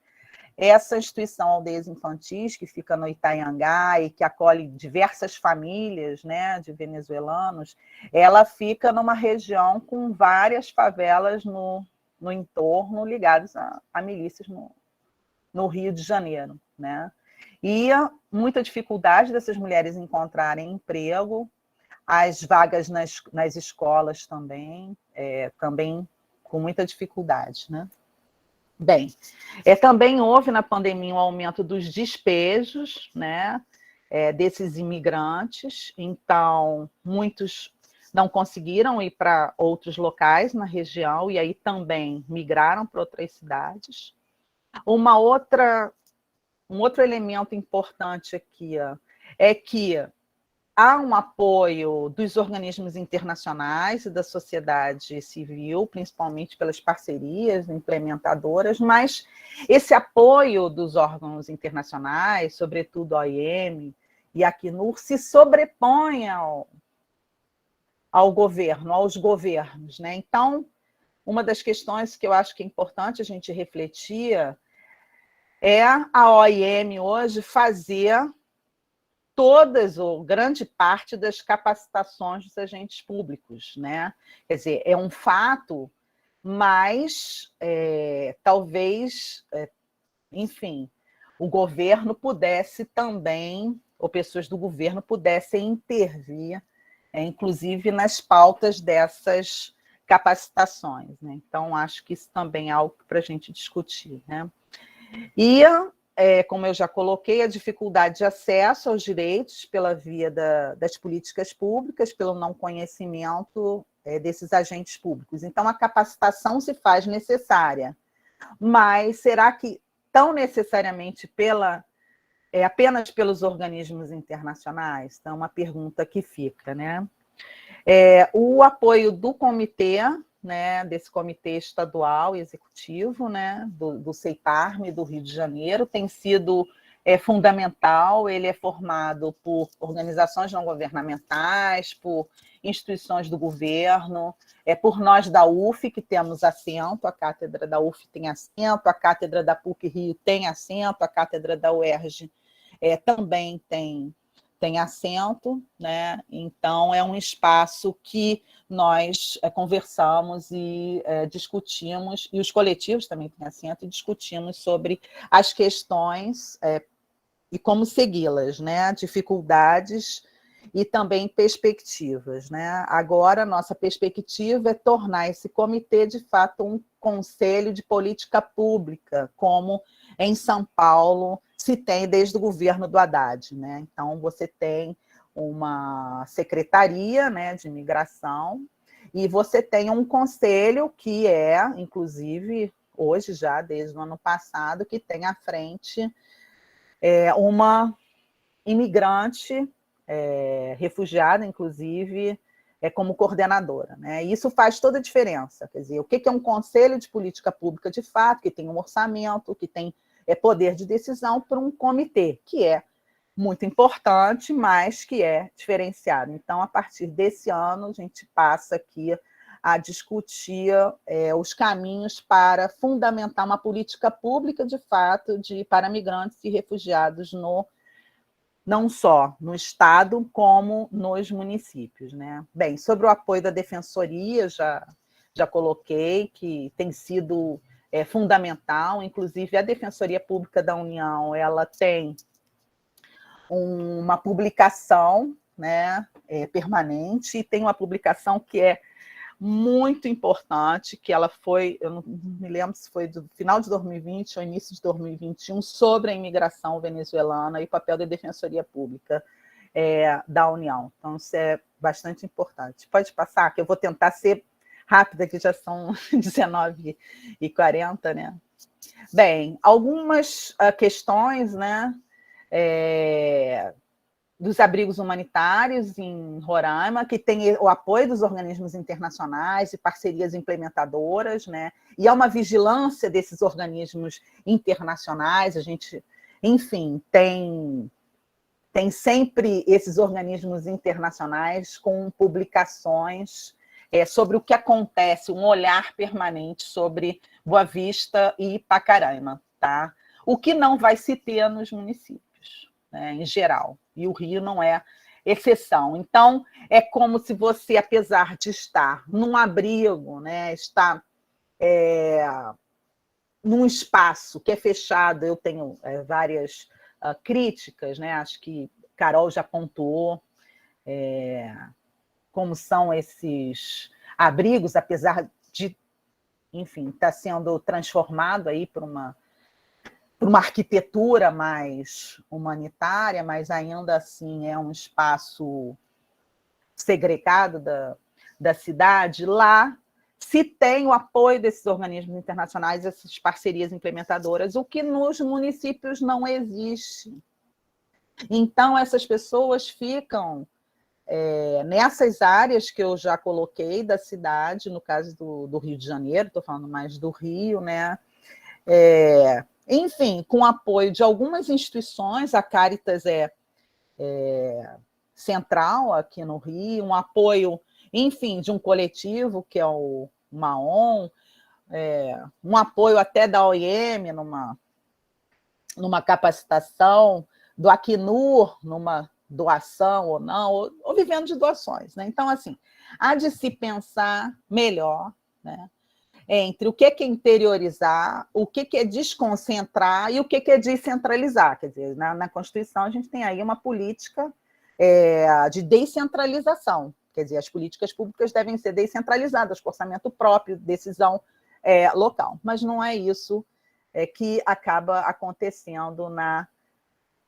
Essa instituição Aldeias Infantis, que fica no Itanhangá e que acolhe diversas famílias, né, de venezuelanos, ela fica numa região com várias favelas no entorno ligadas a milícias no Rio de Janeiro, né? E muita dificuldade dessas mulheres encontrarem emprego, as vagas nas escolas também com muita dificuldade, né? Bem, também houve na pandemia um aumento dos despejos, né, desses imigrantes, então muitos não conseguiram ir para outros locais na região e aí também migraram para outras cidades. Um outro elemento importante aqui é que há um apoio dos organismos internacionais e da sociedade civil, principalmente pelas parcerias implementadoras, mas esse apoio dos órgãos internacionais, sobretudo a OIM e a Acnur se sobrepõem ao governo, aos governos, né? Então, uma das questões que eu acho que é importante a gente refletir é a OIM hoje fazer todas ou grande parte das capacitações dos agentes públicos, né? Quer dizer, é um fato, mas talvez, enfim, o governo pudesse também, ou pessoas do governo pudessem intervir, inclusive nas pautas dessas capacitações, né? Então, acho que isso também é algo para a gente discutir, né? E, como eu já coloquei, a dificuldade de acesso aos direitos pela via das políticas públicas, pelo não conhecimento desses agentes públicos. Então, a capacitação se faz necessária, mas será que tão necessariamente apenas pelos organismos internacionais? Então, é uma pergunta que fica, né? O apoio do comitê, né, desse comitê estadual e executivo, né, do CEIPARME do Rio de Janeiro, tem sido fundamental. Ele é formado por organizações não governamentais, por instituições do governo, por nós da UF, que temos assento, a cátedra da UF tem assento, a cátedra da PUC-Rio tem assento, a cátedra da UERJ também tem assento, né? Então, é um espaço que nós conversamos e discutimos, e os coletivos também têm assento, e discutimos sobre as questões e como segui-las, né? Dificuldades e também perspectivas, né? Agora, nossa perspectiva é tornar esse comitê, de fato, um conselho de política pública, como em São Paulo se tem desde o governo do Haddad, né? Então, você tem uma secretaria, né, de imigração, e você tem um conselho que inclusive, hoje já, desde o ano passado, que tem à frente uma imigrante, refugiada, inclusive, como coordenadora, né? E isso faz toda a diferença. Quer dizer, o que é um conselho de política pública de fato, que tem um orçamento, que tem poder de decisão, para um comitê, que é muito importante, mas que é diferenciado. Então, a partir desse ano, a gente passa aqui a discutir os caminhos para fundamentar uma política pública, de fato, para migrantes e refugiados não só no Estado, como nos municípios, né? Bem, sobre o apoio da Defensoria, já coloquei que tem sido fundamental. Inclusive, a Defensoria Pública da União, ela tem uma publicação, né, permanente, e tem uma publicação que é muito importante, que ela foi, eu não me lembro se foi do final de 2020 ou início de 2021, sobre a imigração venezuelana e o papel da Defensoria Pública da União. Então, isso é bastante importante. Pode passar, que eu vou tentar ser rápida, que já são 19h40, né? Bem, algumas questões, né, dos abrigos humanitários em Roraima, que tem o apoio dos organismos internacionais e parcerias implementadoras, né? E há uma vigilância desses organismos internacionais. A gente, enfim, tem sempre esses organismos internacionais com publicações sobre o que acontece, um olhar permanente sobre Boa Vista e Pacaraima, tá? O que não vai se ter nos municípios, né, em geral, e o Rio não é exceção. Então, é como se você, apesar de estar num abrigo, né, está num espaço que é fechado. Eu tenho várias críticas, né? Acho que Carol já pontuou como são esses abrigos, apesar de, enfim, estar sendo transformado aí por uma arquitetura mais humanitária, mas ainda assim é um espaço segregado da cidade. Lá se tem o apoio desses organismos internacionais, essas parcerias implementadoras, o que nos municípios não existe. Então, essas pessoas ficam nessas áreas que eu já coloquei da cidade, no caso do Rio de Janeiro, estou falando mais do Rio, né? Enfim, com o apoio de algumas instituições. A Caritas central aqui no Rio, um apoio, enfim, de um coletivo que é o MAON, um apoio até da OIM numa capacitação, do Acnur numa doação ou não, ou vivendo de doações, né? Então, assim, há de se pensar melhor, né, entre o que é interiorizar, o que é desconcentrar e o que é descentralizar. Quer dizer, na Constituição a gente tem aí uma política de descentralização. Quer dizer, as políticas públicas devem ser descentralizadas, com orçamento próprio, decisão local. Mas não é isso que acaba acontecendo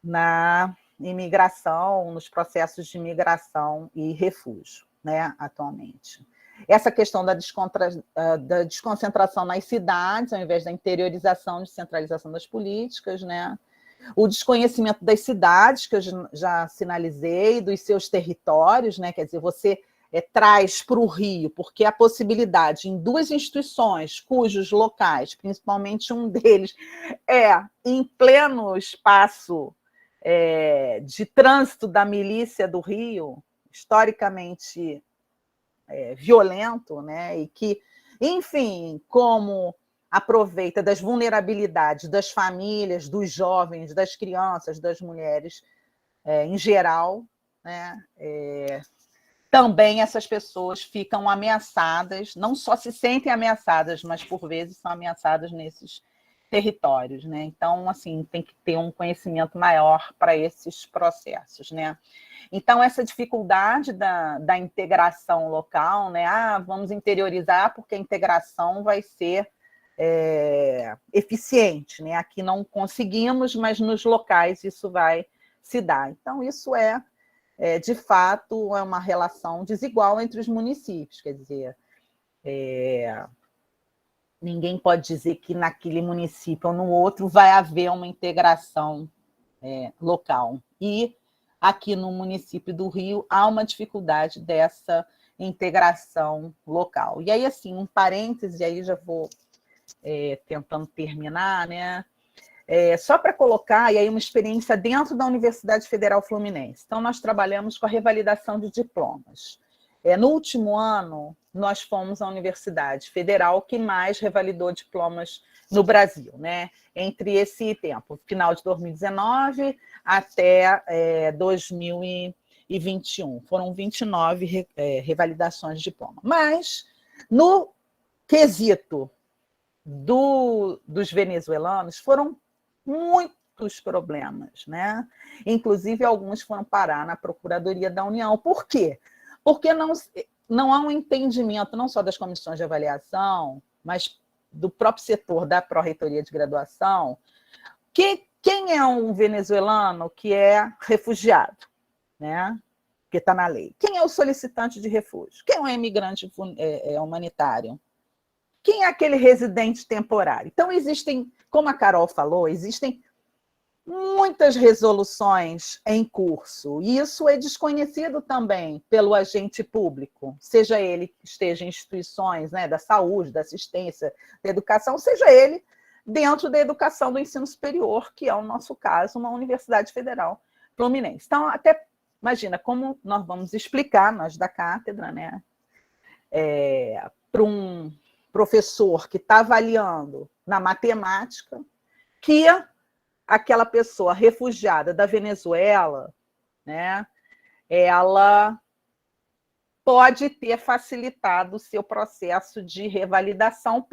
na imigração, nos processos de imigração e refúgio, né, atualmente. Essa questão da desconcentração nas cidades, ao invés da interiorização e descentralização das políticas, né? O desconhecimento das cidades, que eu já sinalizei, dos seus territórios, né? Quer dizer, você traz para o Rio, porque a possibilidade em duas instituições, cujos locais, principalmente um deles, em pleno espaço de trânsito da milícia do Rio, historicamente violento, né? E que, enfim, como aproveita das vulnerabilidades das famílias, dos jovens, das crianças, das mulheres em geral, né? Também essas pessoas ficam ameaçadas, não só se sentem ameaçadas, mas por vezes são ameaçadas nesses territórios, né? Então, assim, tem que ter um conhecimento maior para esses processos, né? Então, essa dificuldade da integração local, né? Vamos interiorizar porque a integração vai ser eficiente, né? Aqui não conseguimos, mas nos locais isso vai se dar. Então, isso de fato, é uma relação desigual entre os municípios, quer dizer, ninguém pode dizer que naquele município ou no outro vai haver uma integração local. E aqui no município do Rio há uma dificuldade dessa integração local. E aí, assim, um parêntese, aí já vou tentando terminar, né? Só para colocar, e aí uma experiência dentro da Universidade Federal Fluminense. Então, nós trabalhamos com a revalidação de diplomas. No último ano, nós fomos a Universidade Federal que mais revalidou diplomas no Brasil, né? Entre esse tempo, final de 2019 até 2021. Foram 29 revalidações de diploma. Mas, no quesito dos venezuelanos, foram muitos problemas, né? Inclusive, alguns foram parar na Procuradoria da União. Por quê? Porque não há um entendimento, não só das comissões de avaliação, mas do próprio setor da pró-reitoria de graduação, que quem é um venezuelano que é refugiado, né? Que está na lei? Quem é o solicitante de refúgio? Quem é um imigrante humanitário? Quem é aquele residente temporário? Então, existem, como a Carol falou, existem muitas resoluções em curso, e isso é desconhecido também pelo agente público, seja ele que esteja em instituições, né, da saúde, da assistência, da educação, seja ele dentro da educação do ensino superior, que é o nosso caso, uma Universidade Federal Fluminense. Então, até imagina como nós vamos explicar, nós da cátedra, né, para um professor que está avaliando na matemática que aquela pessoa refugiada da Venezuela, né, ela pode ter facilitado o seu processo de revalidação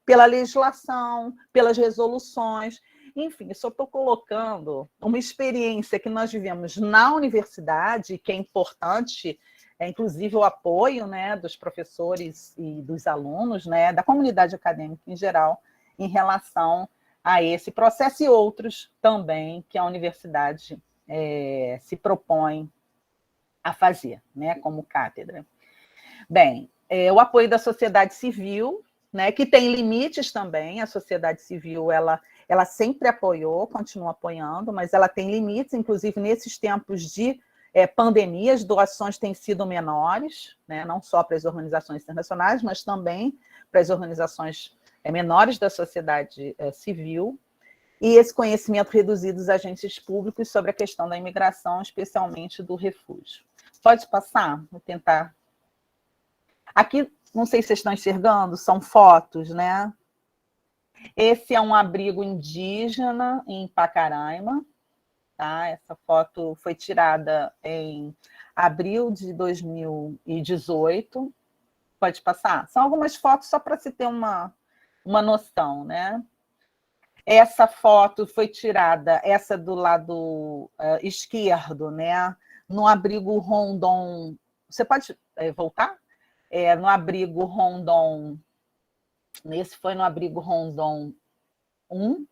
pela legislação, pelas resoluções. Enfim, eu só estou colocando uma experiência que nós vivemos na universidade, que é importante, inclusive o apoio, né, dos professores e dos alunos, né, da comunidade acadêmica em geral, em relação a esse processo e outros também que a universidade se propõe a fazer, né, como cátedra. Bem, o apoio da sociedade civil, né, que tem limites também, a sociedade civil ela sempre apoiou, continua apoiando, mas ela tem limites, inclusive nesses tempos de pandemia, as doações têm sido menores, né, não só para as organizações internacionais, mas também para as organizações menores da sociedade civil. e esse conhecimento reduzido dos agentes públicos sobre a questão da imigração, especialmente do refúgio. Pode passar? Vou tentar. Aqui, não sei se vocês estão enxergando, são fotos, né? Esse é um abrigo indígena em Pacaraima, tá? Essa foto foi tirada em abril de 2018. Pode passar? São algumas fotos só para se ter uma noção, né? Essa foto foi tirada, essa do lado esquerdo, né? No abrigo Rondon. Você pode voltar? No abrigo Rondon. Esse foi no abrigo Rondon 1,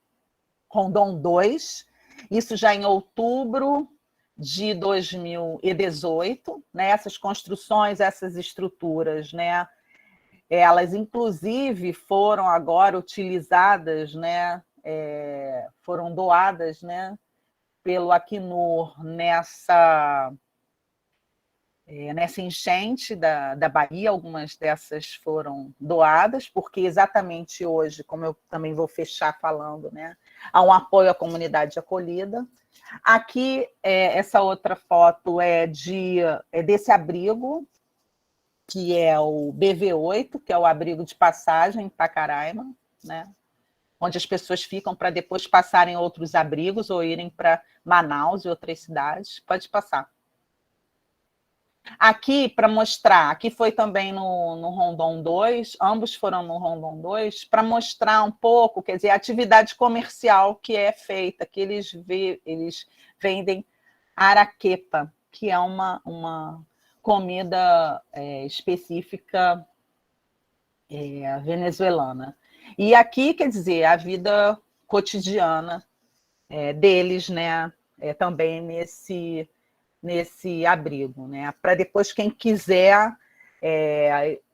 Rondon 2, isso já em outubro de 2018, né? Essas construções, essas estruturas, né? Elas, inclusive, foram agora utilizadas, né? Foram doadas, né? Pelo Acnur nessa enchente da Bahia. Algumas dessas foram doadas, porque exatamente hoje, como eu também vou fechar falando, né? Há um apoio à comunidade acolhida. Aqui, essa outra foto desse abrigo, que é o BV8, que é o abrigo de passagem em Pacaraima, né? Onde as pessoas ficam para depois passarem em outros abrigos ou irem para Manaus e outras cidades. Pode passar. Aqui, para mostrar, aqui foi também no Rondon 2, ambos foram no Rondon 2, para mostrar um pouco, quer dizer, a atividade comercial que é feita, que eles vendem araquepa, que é uma comida específica venezuelana. E aqui, quer dizer, a vida cotidiana deles, né, também nesse abrigo, né? Para depois, quem quiser,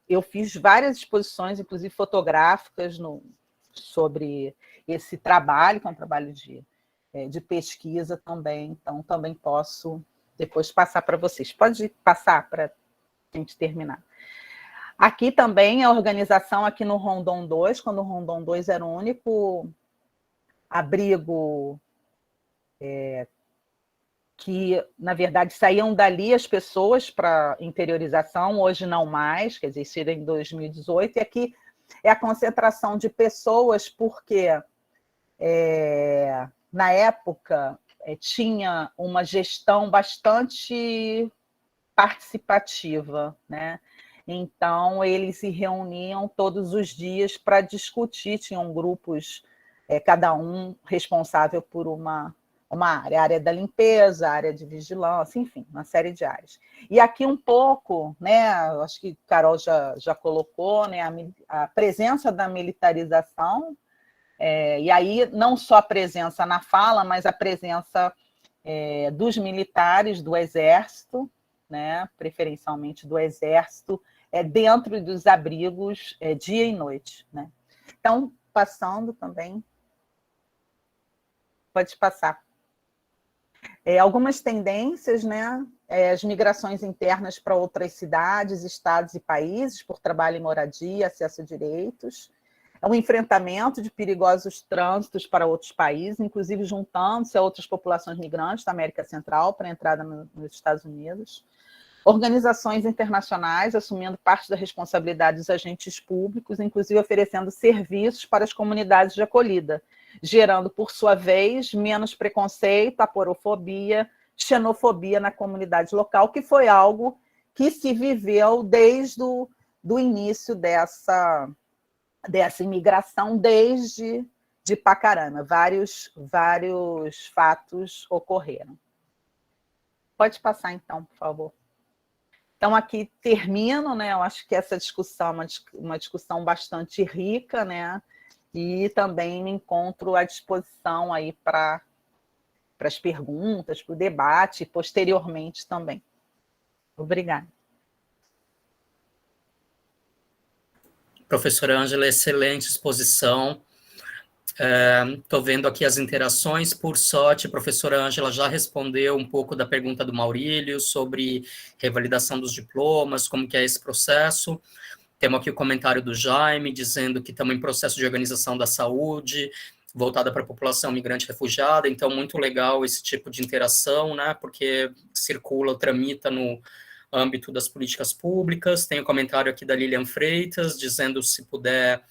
eu fiz várias exposições, inclusive fotográficas, sobre esse trabalho, que é um trabalho de pesquisa também, então também posso depois passar para vocês. Pode passar para a gente terminar. Aqui também a organização, aqui no Rondon 2, quando o Rondon 2 era o único abrigo que, na verdade, saíam dali as pessoas para interiorização, hoje não mais, quer dizer, isso era em 2018, e aqui é a concentração de pessoas, porque na época tinha uma gestão bastante participativa, né? Então, eles se reuniam todos os dias para discutir, tinham grupos, cada um responsável por uma área, a área da limpeza, a área de vigilância, enfim, uma série de áreas. E aqui um pouco, né, acho que Carol já colocou, né, a presença da militarização, e aí não só a presença na fala, mas a presença dos militares, do Exército, né, preferencialmente do Exército, dentro dos abrigos dia e noite, né? Então, passando também, pode passar. Algumas tendências, né? As migrações internas para outras cidades, estados e países, por trabalho e moradia, acesso a direitos, o enfrentamento de perigosos trânsitos para outros países, inclusive juntando-se a outras populações migrantes da América Central para a entrada nos Estados Unidos, organizações internacionais assumindo parte da responsabilidade dos agentes públicos, inclusive oferecendo serviços para as comunidades de acolhida, gerando, por sua vez, menos preconceito, aporofobia, xenofobia na comunidade local, que foi algo que se viveu desde o início dessa imigração, desde de Pacaraima. Vários fatos ocorreram. Pode passar, então, por favor. Então, aqui termino, né? Eu acho que essa discussão é uma discussão bastante rica, né? E também me encontro à disposição aí para as perguntas, para o debate, posteriormente também. Obrigada. Professora Ângela, excelente exposição. Estou vendo aqui as interações. Por sorte, a professora Ângela já respondeu um pouco da pergunta do Maurílio sobre revalidação dos diplomas, como que é esse processo. Temos aqui o comentário do Jaime, dizendo que estamos em processo de organização da saúde, voltada para a população migrante refugiada, então muito legal esse tipo de interação, né, porque circula, tramita no âmbito das políticas públicas. Tem o comentário aqui da Lilian Freitas, dizendo se puder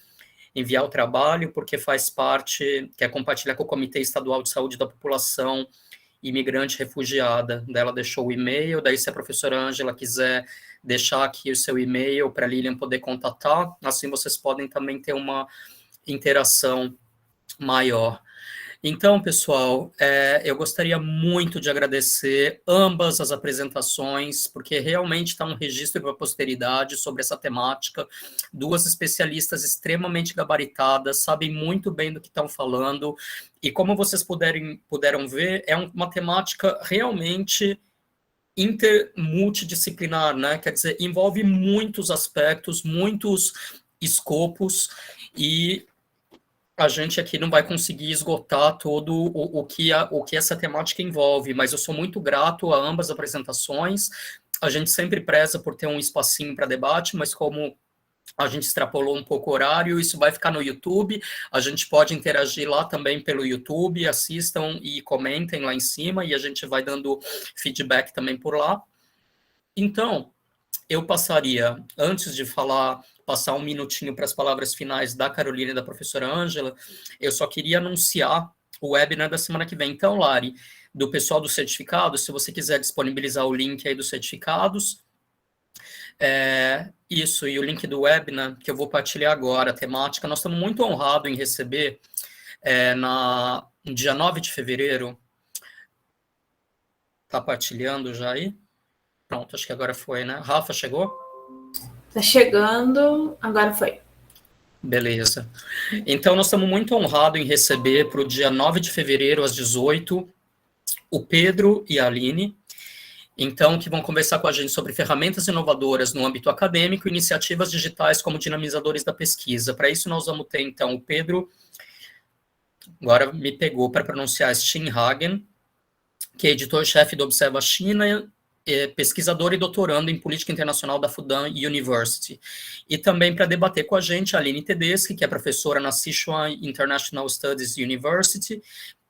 enviar o trabalho, porque faz parte, quer compartilhar com o Comitê Estadual de Saúde da População Imigrante Refugiada. Daí ela deixou o e-mail, daí se a professora Ângela quiser deixar aqui o seu e-mail para a Lilian poder contatar, assim vocês podem também ter uma interação maior. Então, pessoal, eu gostaria muito de agradecer ambas as apresentações, porque realmente está um registro para a posteridade sobre essa temática. Duas especialistas extremamente gabaritadas, sabem muito bem do que estão falando, e como vocês puderam ver, é uma temática realmente multidisciplinar, né? Quer dizer, envolve muitos aspectos, muitos escopos, e a gente aqui não vai conseguir esgotar todo o que essa temática envolve, mas eu sou muito grato a ambas as apresentações. A gente sempre preza por ter um espacinho para debate, mas como a gente extrapolou um pouco o horário, isso vai ficar no YouTube, a gente pode interagir lá também pelo YouTube, assistam e comentem lá em cima, e a gente vai dando feedback também por lá. Então, eu passaria, antes de passar um minutinho para as palavras finais da Carolina e da professora Ângela, eu só queria anunciar o webinar da semana que vem. Então, Lari, do pessoal dos certificados, se você quiser disponibilizar o link aí dos certificados, isso, e o link do webinar, que eu vou partilhar agora, a temática, nós estamos muito honrados em receber, no dia 9 de fevereiro, está partilhando já aí? Pronto, acho que agora foi, né? Rafa, chegou? Tá chegando, agora foi. Beleza. Então, nós estamos muito honrados em receber para o dia 9 de fevereiro, às 18, o Pedro e a Aline, então, que vão conversar com a gente sobre ferramentas inovadoras no âmbito acadêmico e iniciativas digitais como dinamizadores da pesquisa. Para isso, nós vamos ter, então, o Pedro, agora me pegou para pronunciar, Steenhagen, que é editor-chefe do Observa China, pesquisador e doutorando em política internacional da Fudan University. E também para debater com a gente a Aline Tedeschi, que é professora na Sichuan International Studies University,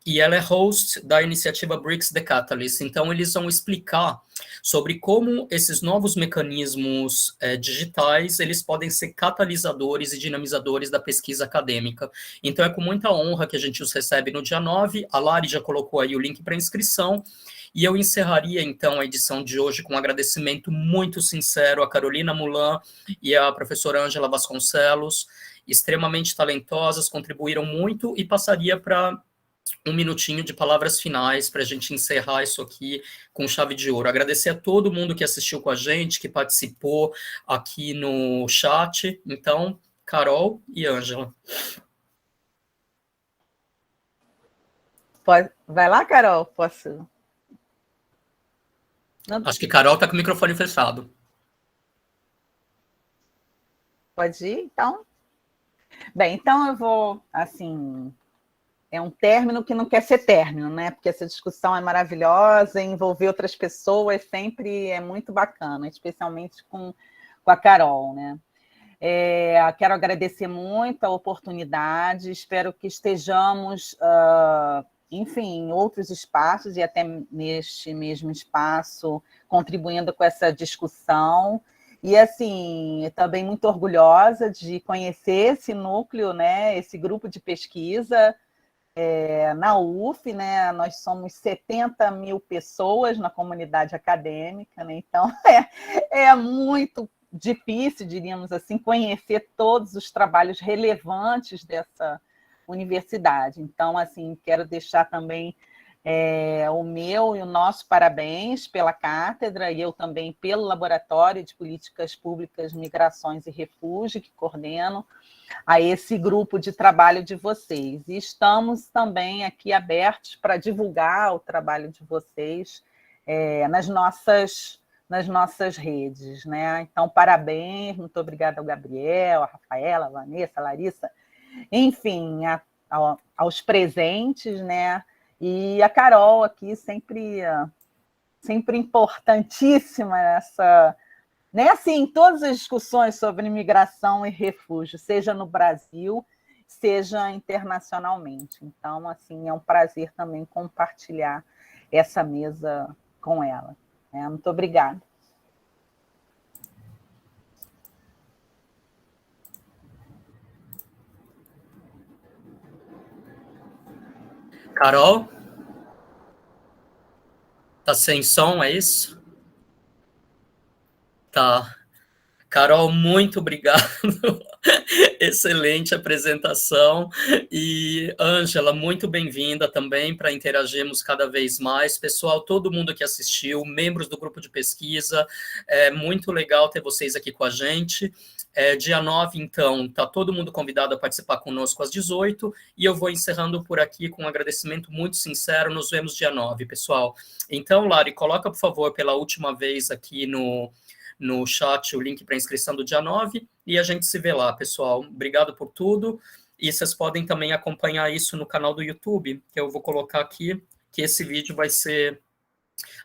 e ela é host da iniciativa BRICS The Catalyst. Então, eles vão explicar sobre como esses novos mecanismos digitais, eles podem ser catalisadores e dinamizadores da pesquisa acadêmica. Então, é com muita honra que a gente os recebe no dia 9, a Lari já colocou aí o link para inscrição, e eu encerraria, então, a edição de hoje com um agradecimento muito sincero à Carolina Mulan e à professora Ângela Vasconcelos, extremamente talentosas, contribuíram muito, e passaria para um minutinho de palavras finais para a gente encerrar isso aqui com chave de ouro. Agradecer a todo mundo que assistiu com a gente, que participou aqui no chat. Então, Carol e Ângela. Vai lá, Carol, posso? Acho que Carol está com o microfone fechado. Pode ir, então? Bem, então eu vou, assim, é um término que não quer ser término, né? Porque essa discussão é maravilhosa, envolver outras pessoas sempre é muito bacana, especialmente com a Carol, né? Quero agradecer muito a oportunidade, espero que estejamos, enfim, em outros espaços e até neste mesmo espaço, contribuindo com essa discussão. E, assim, também muito orgulhosa de conhecer esse núcleo, né, esse grupo de pesquisa na UF, né? Nós somos 70 mil pessoas na comunidade acadêmica, né? Então é muito difícil, diríamos assim, conhecer todos os trabalhos relevantes dessa universidade. Então, assim, quero deixar também o meu e o nosso parabéns pela cátedra, e eu também pelo Laboratório de Políticas Públicas, Migrações e Refúgio, que coordeno a esse grupo de trabalho de vocês. E estamos também aqui abertos para divulgar o trabalho de vocês nas nossas redes, né? Então, parabéns, muito obrigada ao Gabriel, a Rafaela, a Vanessa, a Larissa, enfim, aos presentes, né? E a Carol aqui sempre importantíssima nessa, né? Assim, em todas as discussões sobre imigração e refúgio, seja no Brasil seja internacionalmente. Então, assim, é um prazer também compartilhar essa mesa com ela. Muito obrigada. Carol? Tá sem som, é isso? Tá. Carol, muito obrigado. Excelente apresentação. E, Ângela, muito bem-vinda também para interagirmos cada vez mais. Pessoal, todo mundo que assistiu, membros do grupo de pesquisa, é muito legal ter vocês aqui com a gente. Dia 9, então, está todo mundo convidado a participar conosco às 18, e eu vou encerrando por aqui com um agradecimento muito sincero. Nos vemos dia 9, pessoal. Então, Lari, coloca, por favor, pela última vez aqui no chat o link para inscrição do dia 9, e a gente se vê lá, pessoal. Obrigado por tudo, e vocês podem também acompanhar isso no canal do YouTube, que eu vou colocar aqui, que esse vídeo vai ser...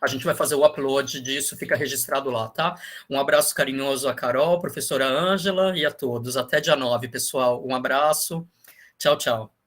A gente vai fazer o upload disso, fica registrado lá, tá? Um abraço carinhoso a Carol, professora Ângela e a todos. Até dia 9, pessoal. Um abraço. Tchau, tchau.